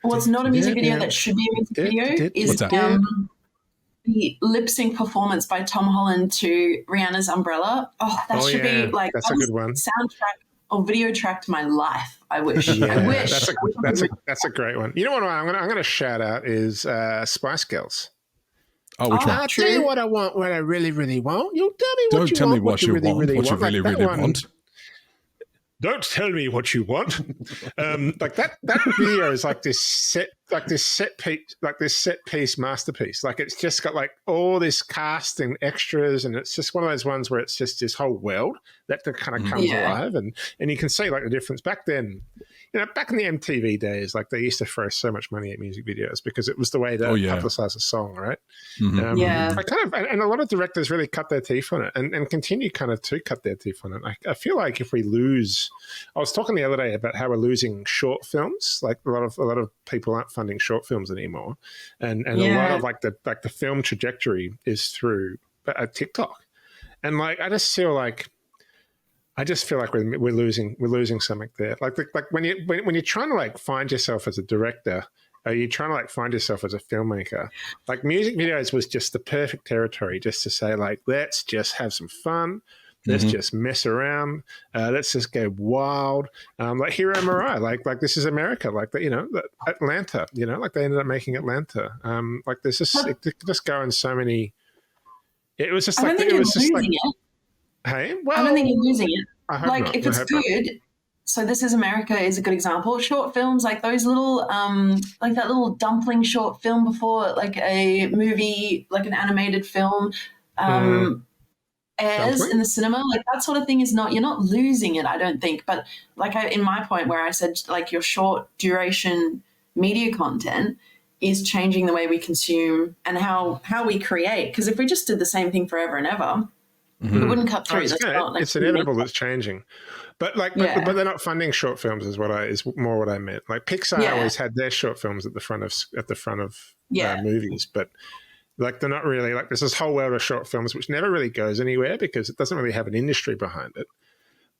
What's not a music video that should be a music video is the lip sync performance by Tom Holland to Rihanna's Umbrella. Oh, that should be like that's a good one. Soundtrack or video track to my life. I wish. Yeah, I wish. That's a great one. You know what I'm gonna shout out is Spice Girls. Oh, which one? I'll tell you what I want, what I really, really want. You tell me Don't tell me what you want, what you really, really want. Don't tell me what you want. Like that video is like this set piece masterpiece. Like it's just got like all this cast and extras, and it's just one of those ones where it's just this whole world that kind of comes alive, and you can see like the difference back then. You know, back in the MTV days, like they used to throw so much money at music videos because it was the way to publicize a song, right? I kind of, and a lot of directors really cut their teeth on it and continue kind of to cut their teeth on it. I feel like if we lose, I was talking the other day about how we're losing short films. Like a lot of people aren't funding short films anymore, and a lot of like the film trajectory is through TikTok, and like I just feel like we're losing something there. Like when you're trying to like find yourself as a director, are you trying to like find yourself as a filmmaker? Like music videos was just the perfect territory just to say like, let's just have some fun. Let's just mess around. Let's just go wild. Like Hero Mariah, like This Is America, like that, Atlanta, like they ended up making Atlanta. Like there's just it could just go in so many. It was just like it was just like. Hey, well, I don't think you're losing it. Like not. If it's good, so This Is America is a good example. Short films like those little, like that little dumpling short film before, like a movie, like an animated film, airs in the cinema. Like that sort of thing is not. You're not losing it, I don't think. But like in my point where I said like your short duration media content is changing the way we consume and how we create. Because if we just did the same thing forever and ever. It wouldn't cut through. It's inevitable that's changing, but but they're not funding short films. Is more what I meant. Like Pixar always had their short films at the front of movies, but like they're not really like there's this whole world of short films which never really goes anywhere because it doesn't really have an industry behind it.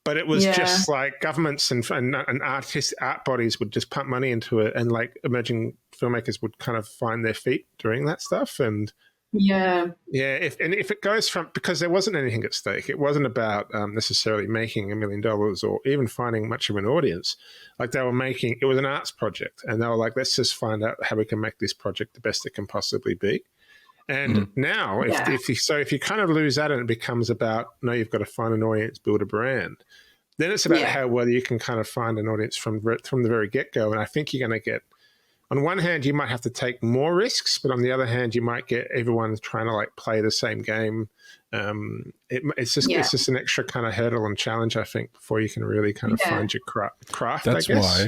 But it was just like governments and art bodies would just pump money into it, and like emerging filmmakers would kind of find their feet doing that stuff and. If it goes from because there wasn't anything at stake, it wasn't about necessarily making $1 million or even finding much of an audience. Like they were making, it was an arts project, and they were like, let's just find out how we can make this project the best it can possibly be. And now, if you kind of lose that and it becomes about, no, you've got to find an audience, build a brand, then it's about how well you can kind of find an audience from the very get-go. And I think you're going to get, on one hand, you might have to take more risks, but on the other hand, you might get everyone trying to like play the same game. It's just an extra kind of hurdle and challenge, I think, before you can really kind of find your craft. That's I guess.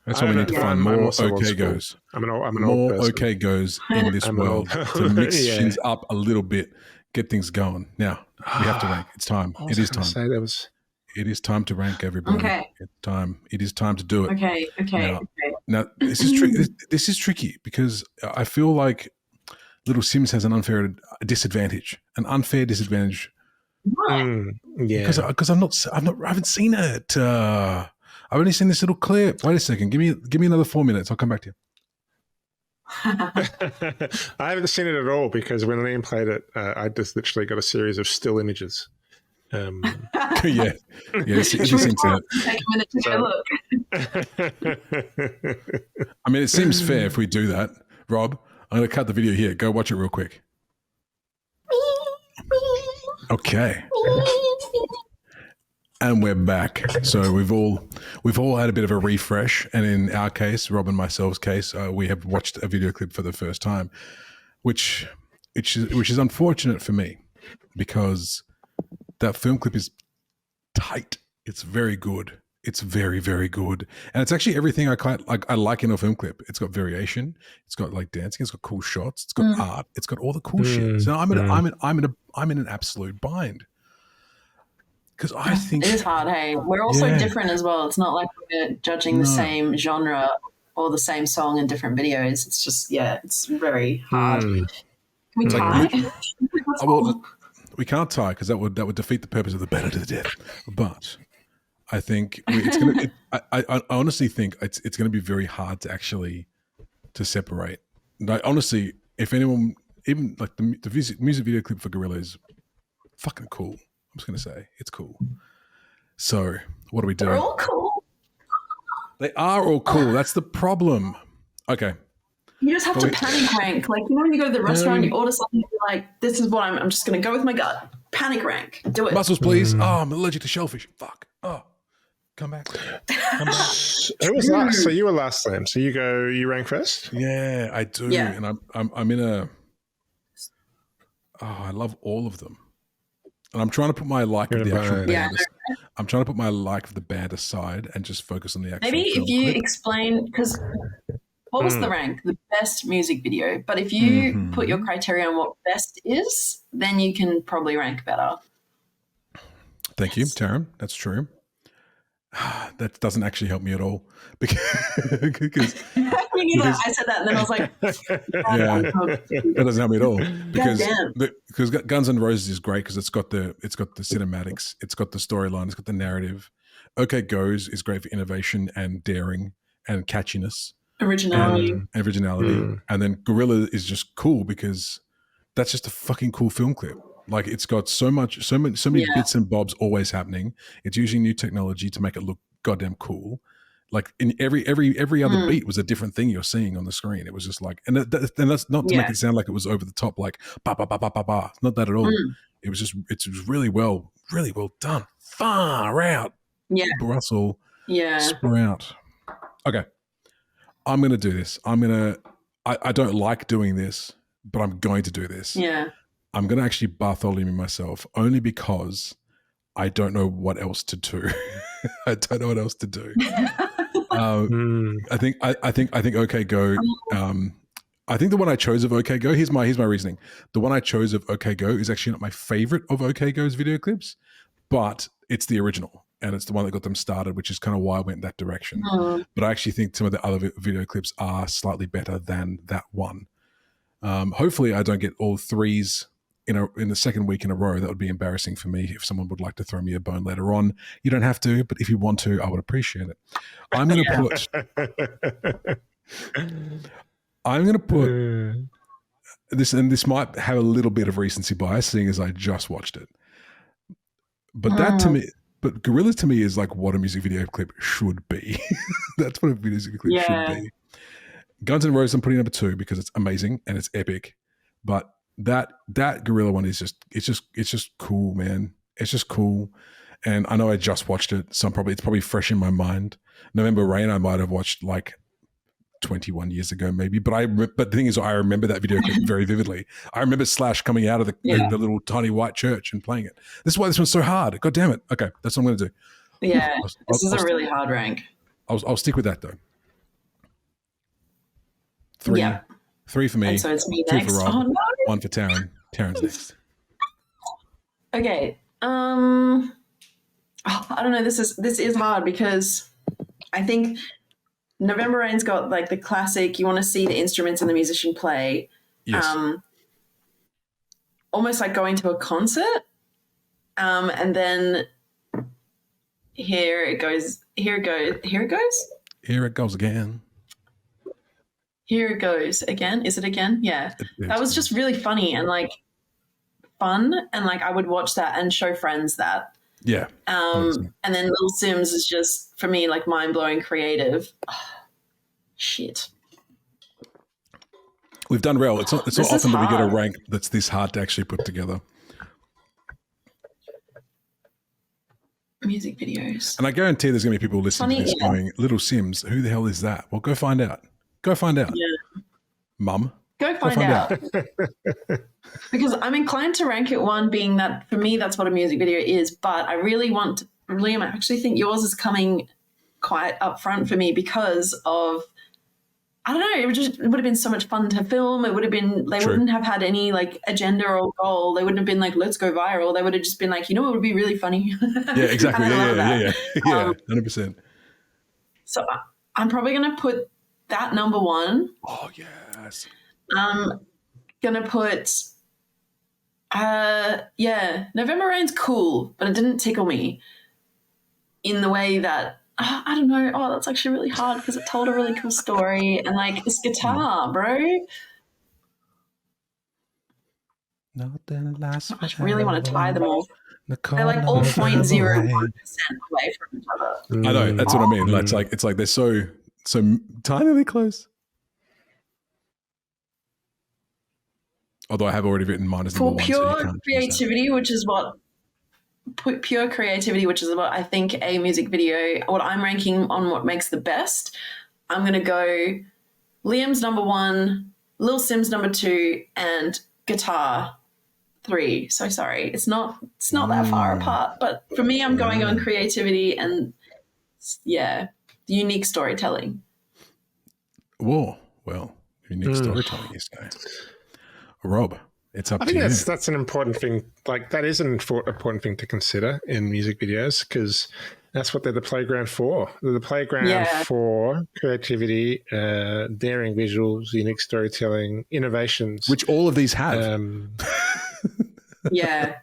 That's why we need to find more OK Goes. I'm an old more person. OK Goes in this world to mix shins up a little bit, get things going. Now we have to rank. It's time. It is time. It is time to rank, everybody. Okay. It's time. It is time to do it. Okay. Now this is tricky. This is tricky because I feel like Little Sims has an unfair disadvantage. Because I haven't seen it. I've only seen this little clip. Wait a second. Give me another 4 minutes. I'll come back to you. I haven't seen it at all because when Liam played it, I just literally got a series of still images. Yeah. It's interesting to take a minute to go look. I mean, it seems fair if we do that. Rob, I'm going to cut the video here. Go watch it real quick. Okay. And we're back. So we've all had a bit of a refresh, and in our case, Rob and myself's case, we have watched a video clip for the first time, which is unfortunate for me because that film clip is tight. It's very good. It's very, very good, and it's actually everything I like in a film clip. It's got variation. It's got like dancing. It's got cool shots. It's got art. It's got all the cool shit. So I'm in an absolute bind. Because I think it is hard. Hey, we're also different as well. It's not like we're judging the same genre or the same song in different videos. It's just it's very hard. Can we tie? We can't tie because that would defeat the purpose of the better to the death. But I think it's gonna. I honestly think it's going to be very hard to actually separate. Like, honestly, if anyone, even like the music video clip for Gorilla is fucking cool. I'm just going to say it's cool. So what are we doing? They're all cool. They are all cool. That's the problem. Okay. You just have to panic rank. Like, when you go to the restaurant, you order something, you're like, this is what I'm just going to go with my gut. Panic rank. Do it. Mussels, please. Oh, I'm allergic to shellfish. Fuck. Oh, come back. Who was last? So you were last, Sam. So you rank first? Yeah, I do. Yeah. And I'm in a, I love all of them. And I'm trying to put my like of the actual band. I'm trying to put my like of the band aside and just focus on the actual. Maybe if you explain, because what was the rank? The best music video. But if you put your criteria on what best is, then you can probably rank better. Thank you, Taryn. That's true. That doesn't actually help me at all because I said that and then I was like, that doesn't help me at all because Guns N' Roses is great because it's got the cinematics, it's got the storyline, it's got the narrative. OK Goes is great for innovation and daring and catchiness, originality, and then Gorilla is just cool because that's just a fucking cool film clip. Like, it's got so many bits and bobs always happening. It's using new technology to make it look goddamn cool. Like, in every other beat was a different thing you're seeing on the screen. It was just like, and that's not to make it sound like it was over the top, like ba ba ba ba ba ba. Not that at all. It was really well done. Far out. Yeah, Russell. Yeah, Sprout. Okay, I'm gonna do this. I don't like doing this, but I'm going to do this. Yeah. I'm going to actually Bartholomew myself only because I don't know what else to do. I don't know what else to do. I think OK Go. I think the one I chose of OK Go. Here's my reasoning. The one I chose of OK Go is actually not my favorite of OK Go's video clips, but it's the original and it's the one that got them started, which is kind of why I went that direction. But I actually think some of the other video clips are slightly better than that one. Hopefully, I don't get all threes in the second week in a row. That would be embarrassing for me. If someone would like to throw me a bone later on, you don't have to, but if you want to, I would appreciate it. I'm going to put this, and this might have a little bit of recency bias, seeing as I just watched it. But but Gorillaz to me is like what a music video clip should be. That's what a music clip should be. Guns N' Roses I'm putting number 2 because it's amazing and it's epic, but that gorilla one is it's just cool, man. It's just cool. And I know I just watched it, so it's probably fresh in my mind. November Rain I might have watched like 21 years ago maybe, but the thing is I remember that video clip very vividly. I remember Slash coming out of the little tiny white church and playing it. This is why this one's so hard. God damn it. Okay, that's what I'm going to do. Yeah, this is a really hard rank. I'll stick with that though. Three for me. And so it's me 2 next. for Rob. Oh, no. 1 for Taryn. Taryn's next. Okay. I don't know. This is hard because I think November Rain's got like the classic. You want to see the instruments and the musician play. Yes. Almost like going to a concert. And then here it goes. Here it goes. Here it goes. Here it goes again. Here it goes again. Is it again? Yeah. That was just really funny and like fun. And like I would watch that and show friends that. Yeah. And then Little Sims is just, for me, like mind-blowing creative. Shit. We've done well. It's not often that we get a rank that's this hard to actually put together. Music videos. And I guarantee there's going to be people listening to this going, Little Sims, who the hell is that? Well, go find out. Go find out. Yeah. Mum. Go find out. Because I'm inclined to rank it 1, being that for me that's what a music video is, but I really want to, Liam, I actually think yours is coming quite up front for me because of, I don't know, it would have been so much fun to film. It would have been, they wouldn't have had any like agenda or goal. They wouldn't have been like, let's go viral. They would have just been like, you know what would be really funny? Yeah, exactly. Yeah, 100%. So I'm probably going to put that number 1. Oh, yes. I'm going to put, November Rain's cool, but it didn't tickle me in the way that, I don't know. Oh, that's actually really hard because it told a really cool story. And like this guitar, bro. I really want to tie them all. They're like all 0.01% away from each other. I know, that's what I mean. It's like they're so tinily close. Although I have already written mine as number 1. For creativity, which is what I think a music video, what I'm ranking on what makes the best, I'm going to go Liam's number 1, Lil Sim's number 2, and guitar 3. So sorry, it's not that far apart, but for me, I'm going on creativity and unique storytelling. Whoa, well, unique storytelling, you say. Rob, it's up to you. I think that's an important thing. Like that is an important thing to consider in music videos because that's what they're the playground for. They're the playground for creativity, daring visuals, unique storytelling, innovations. Which all of these have. Yeah,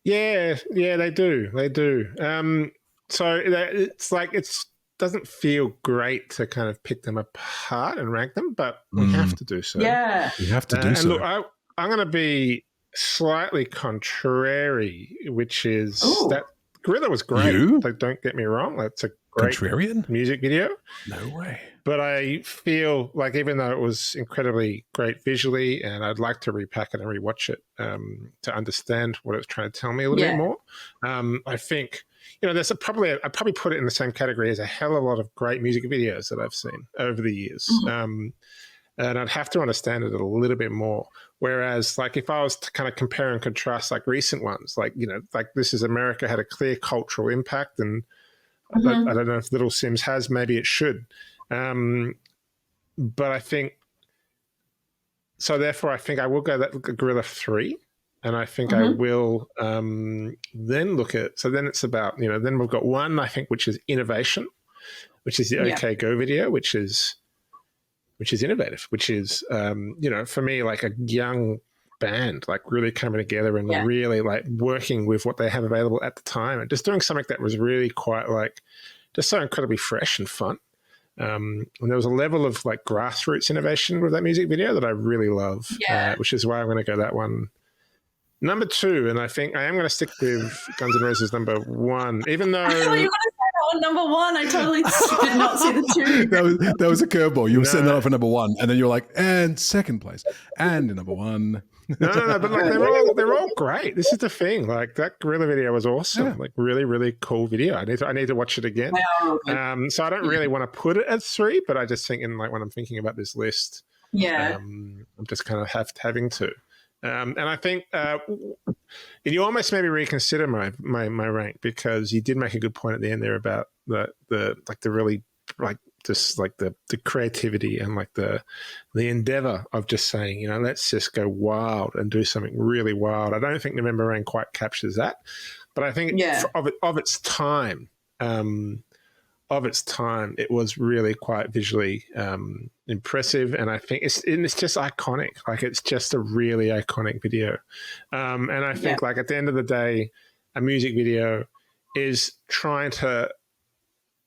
they do. They do. So it's like doesn't feel great to kind of pick them apart and rank them, but we have to do so. Yeah. We have to do so. Look, I'm going to be slightly contrary, which is that Gorilla was great. Like, don't get me wrong. That's a great contrarian music video. No way. But I feel like even though it was incredibly great visually and I'd like to repack it and rewatch it to understand what it was trying to tell me a little bit more, I think... there's I'd probably put it in the same category as a hell of a lot of great music videos that I've seen over the years. And I'd have to understand it a little bit more. Whereas, like, if I was to kind of compare and contrast, like, recent ones, like, like This Is America had a clear cultural impact. And I don't know if Little Sims has, maybe it should. But I think, so therefore I think I will go that Gorilla 3. And I think I will then look at, so then it's about, then we've got 1, I think, which is innovation, which is the OK Go video, which is innovative, which is, for me, like a young band, like really coming together and really like working with what they have available at the time and just doing something that was really quite like just so incredibly fresh and fun. And there was a level of like grassroots innovation with that music video that I really love, which is why I'm going to go that one. Number 2, and I think I am going to stick with Guns N' Roses number 1, even though... I thought you were going to say on number one. I totally did not see the two. that was a curveball. You were setting that up for number one, and then you're like, and second place, and number one. No, but like they're all great. This is the thing. Like that gorilla video was awesome. Yeah. Like really, really cool video. I need to watch it again. So I don't really want to put it at 3, but I just think when I'm thinking about this list, I'm just kind of having to. And I think you almost maybe reconsider my rank, because you did make a good point at the end there about the really like just like the creativity and like the endeavor of just saying, let's just go wild and do something really wild. I don't think November Rain quite captures that, but I think of its time, it was really quite visually impressive, and I think it's just iconic. Like it's just a really iconic video, and I think like at the end of the day, a music video is trying to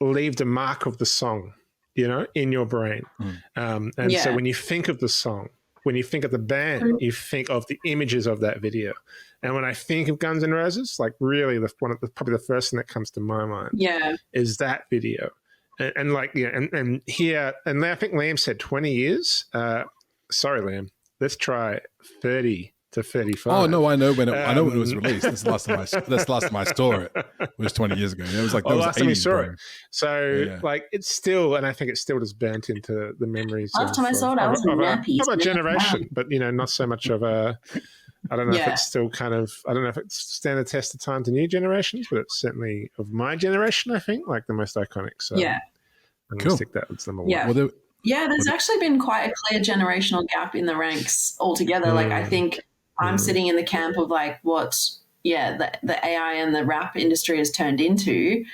leave the mark of the song, in your brain. So when you think of the song, when you think of the band, you think of the images of that video. And when I think of Guns N' Roses, like really probably the first thing that comes to my mind is that video. And here, and I think Liam said 20 years. Sorry, Liam, let's try 30 to 35. Oh no, I know when it was released. That's the last time I saw it. It was 20 years ago. It was like that was last time we saw it. So like it's still, and I think it's still just burnt into the memories. Last time I saw it, I was nappy. Of a generation, but not so much of a. I don't know if it's still kind of. I don't know if it's stand the test of time to new generations, but it's certainly of my generation. I think like the most iconic. So I'm going to stick that as number one. Yeah. Well, there's actually been quite a clear generational gap in the ranks altogether. Like I think I'm sitting in the camp of like what the AI and the rap industry has turned into.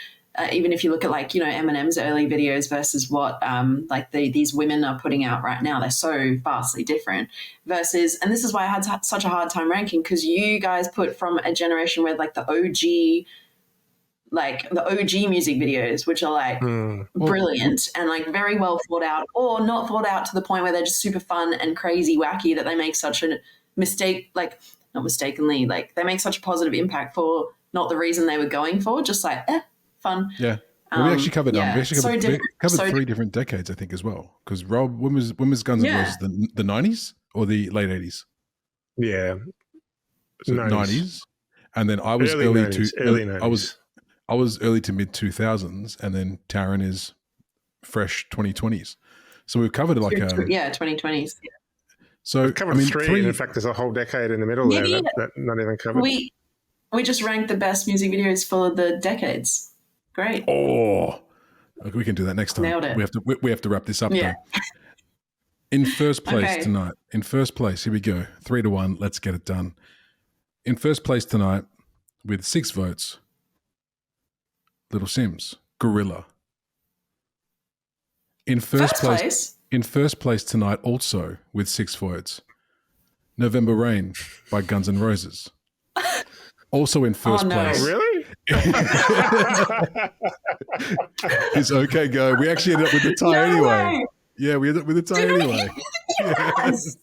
Even if you look at like Eminem's early videos versus what these women are putting out right now, they're so vastly different. Versus, and this is why I had such a hard time ranking, because you guys put from a generation where like the OG music videos, which are like brilliant and like very well thought out, or not thought out to the point where they're just super fun and crazy wacky that they make such a mistake, like not mistakenly, like they make such a positive impact for not the reason they were going for, just like fun. Yeah. Well, we actually covered covered 3 different decades, I think, as well. Because Rob, when was Guns N' Roses, the 90s or the late 80s? Yeah, so 90s. And then I was early 90s. I was early to mid 2000s, and then Taryn is fresh 2020s. So we've covered like 2020s. So we've covered 3. And in fact, there's a whole decade in the middle there that not even covered. We just ranked the best music videos for the decades. Great. Oh, okay, we can do that next time. Nailed it. We have to wrap this up though. In first place tonight. In first place, here we go. 3-1. Let's get it done. In first place tonight, with 6 votes, Little Sims, Gorilla. In first place tonight, also with 6 votes, November Rain by Guns N' Roses. Also in first place. Oh, really? It's okay, go. We actually ended up with the tie anyway. Yeah, we ended up with the tie anyway. Yes.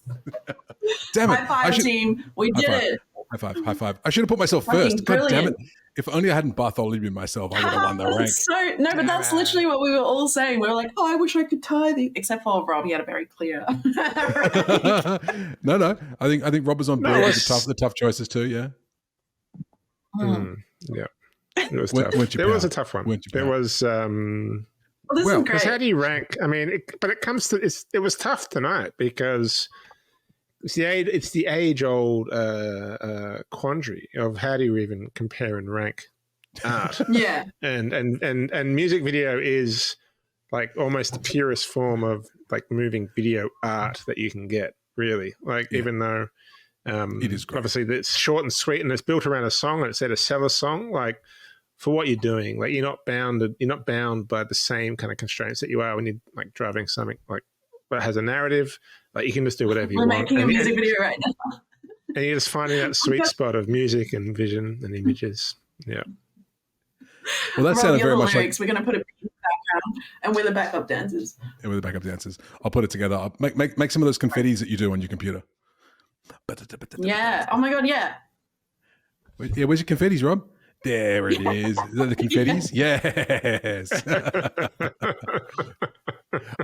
Damn it. High five, team. We did it. High five. I should have put myself first. God damn it. If only I hadn't Bartholomew myself, I would have won that rank. But that's literally what we were all saying. We were like, I wish I could tie these. Except for Rob, he had a very clear. No. I think Rob was on board with the tough choices too, yeah. Yeah. It was tough. There was a tough one. There was because how do you rank? I mean, but it comes to it was tough tonight because it's the age-old quandary of how do you even compare and rank art? Yeah. And music video is like almost the purest form of like moving video art that you can get, really. Like even though it is great. Obviously it's short and sweet and it's built around a song and it's there to sell a song, like for what you're doing, like you're not bound by the same kind of constraints that you are when you're like driving something like that has a narrative. Like you can just do whatever you want. We're making a music video right now. And you're just finding that sweet spot of music and vision and images. Yeah. Well, that sounded very much lyrics. We're going to put it in the background and we're the backup dancers. I'll put it together. I'll make some of those confettis that you do on your computer. Yeah. Oh my God. Yeah. Yeah. Where's your confettis, Rob? There it is. Is that the confettis? Yes.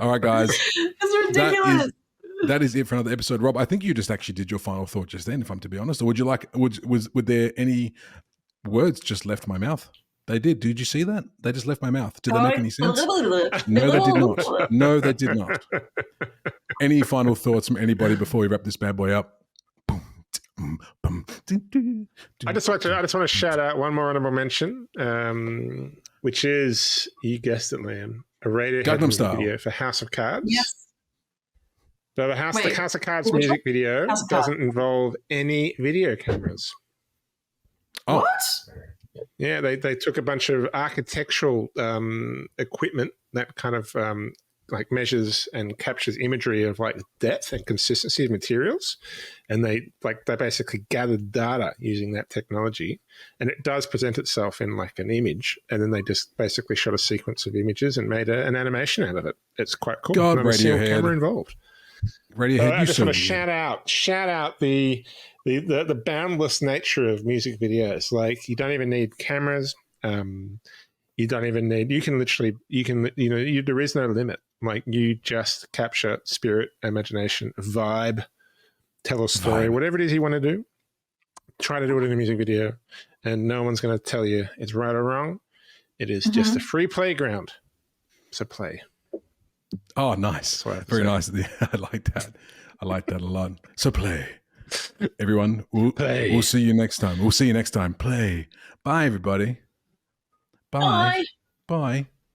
All right, guys. It's ridiculous. That is it for another episode. Rob, I think you just actually did your final thought just then, if I'm to be honest. Or would you like, would there any words just left my mouth? They did. Did you see that? They just left my mouth. Did they make any sense? No, they did not. No, they did not. Any final thoughts from anybody before we wrap this bad boy up? I just want to shout out one more honorable mention, which is, you guessed it, Liam, a Radiohead music video for House of Cards. Yes. So the House of Cards music video doesn't involve any video cameras. Oh. What? Yeah, they took a bunch of architectural equipment that kind of like measures and captures imagery of like depth and consistency of materials, and they basically gathered data using that technology, and it does present itself in like an image, and then they just basically shot a sequence of images and made an animation out of it. It's quite cool. God, Not a single Radiohead. camera involved. Radiohead, I just want to shout out the boundless nature of music videos. Like, you don't even need cameras. You don't even need. You can literally. There is no limit. Like, you just capture spirit, imagination, vibe, tell a story, whatever it is you want to do. Try to do it in a music video, and no one's going to tell you it's right or wrong. It is just a free playground. So play. Oh, nice. Very nice. I like that. I like that a lot. So play. Everyone, we'll see you next time. We'll see you next time. Play. Bye, everybody. Bye. Bye. Bye.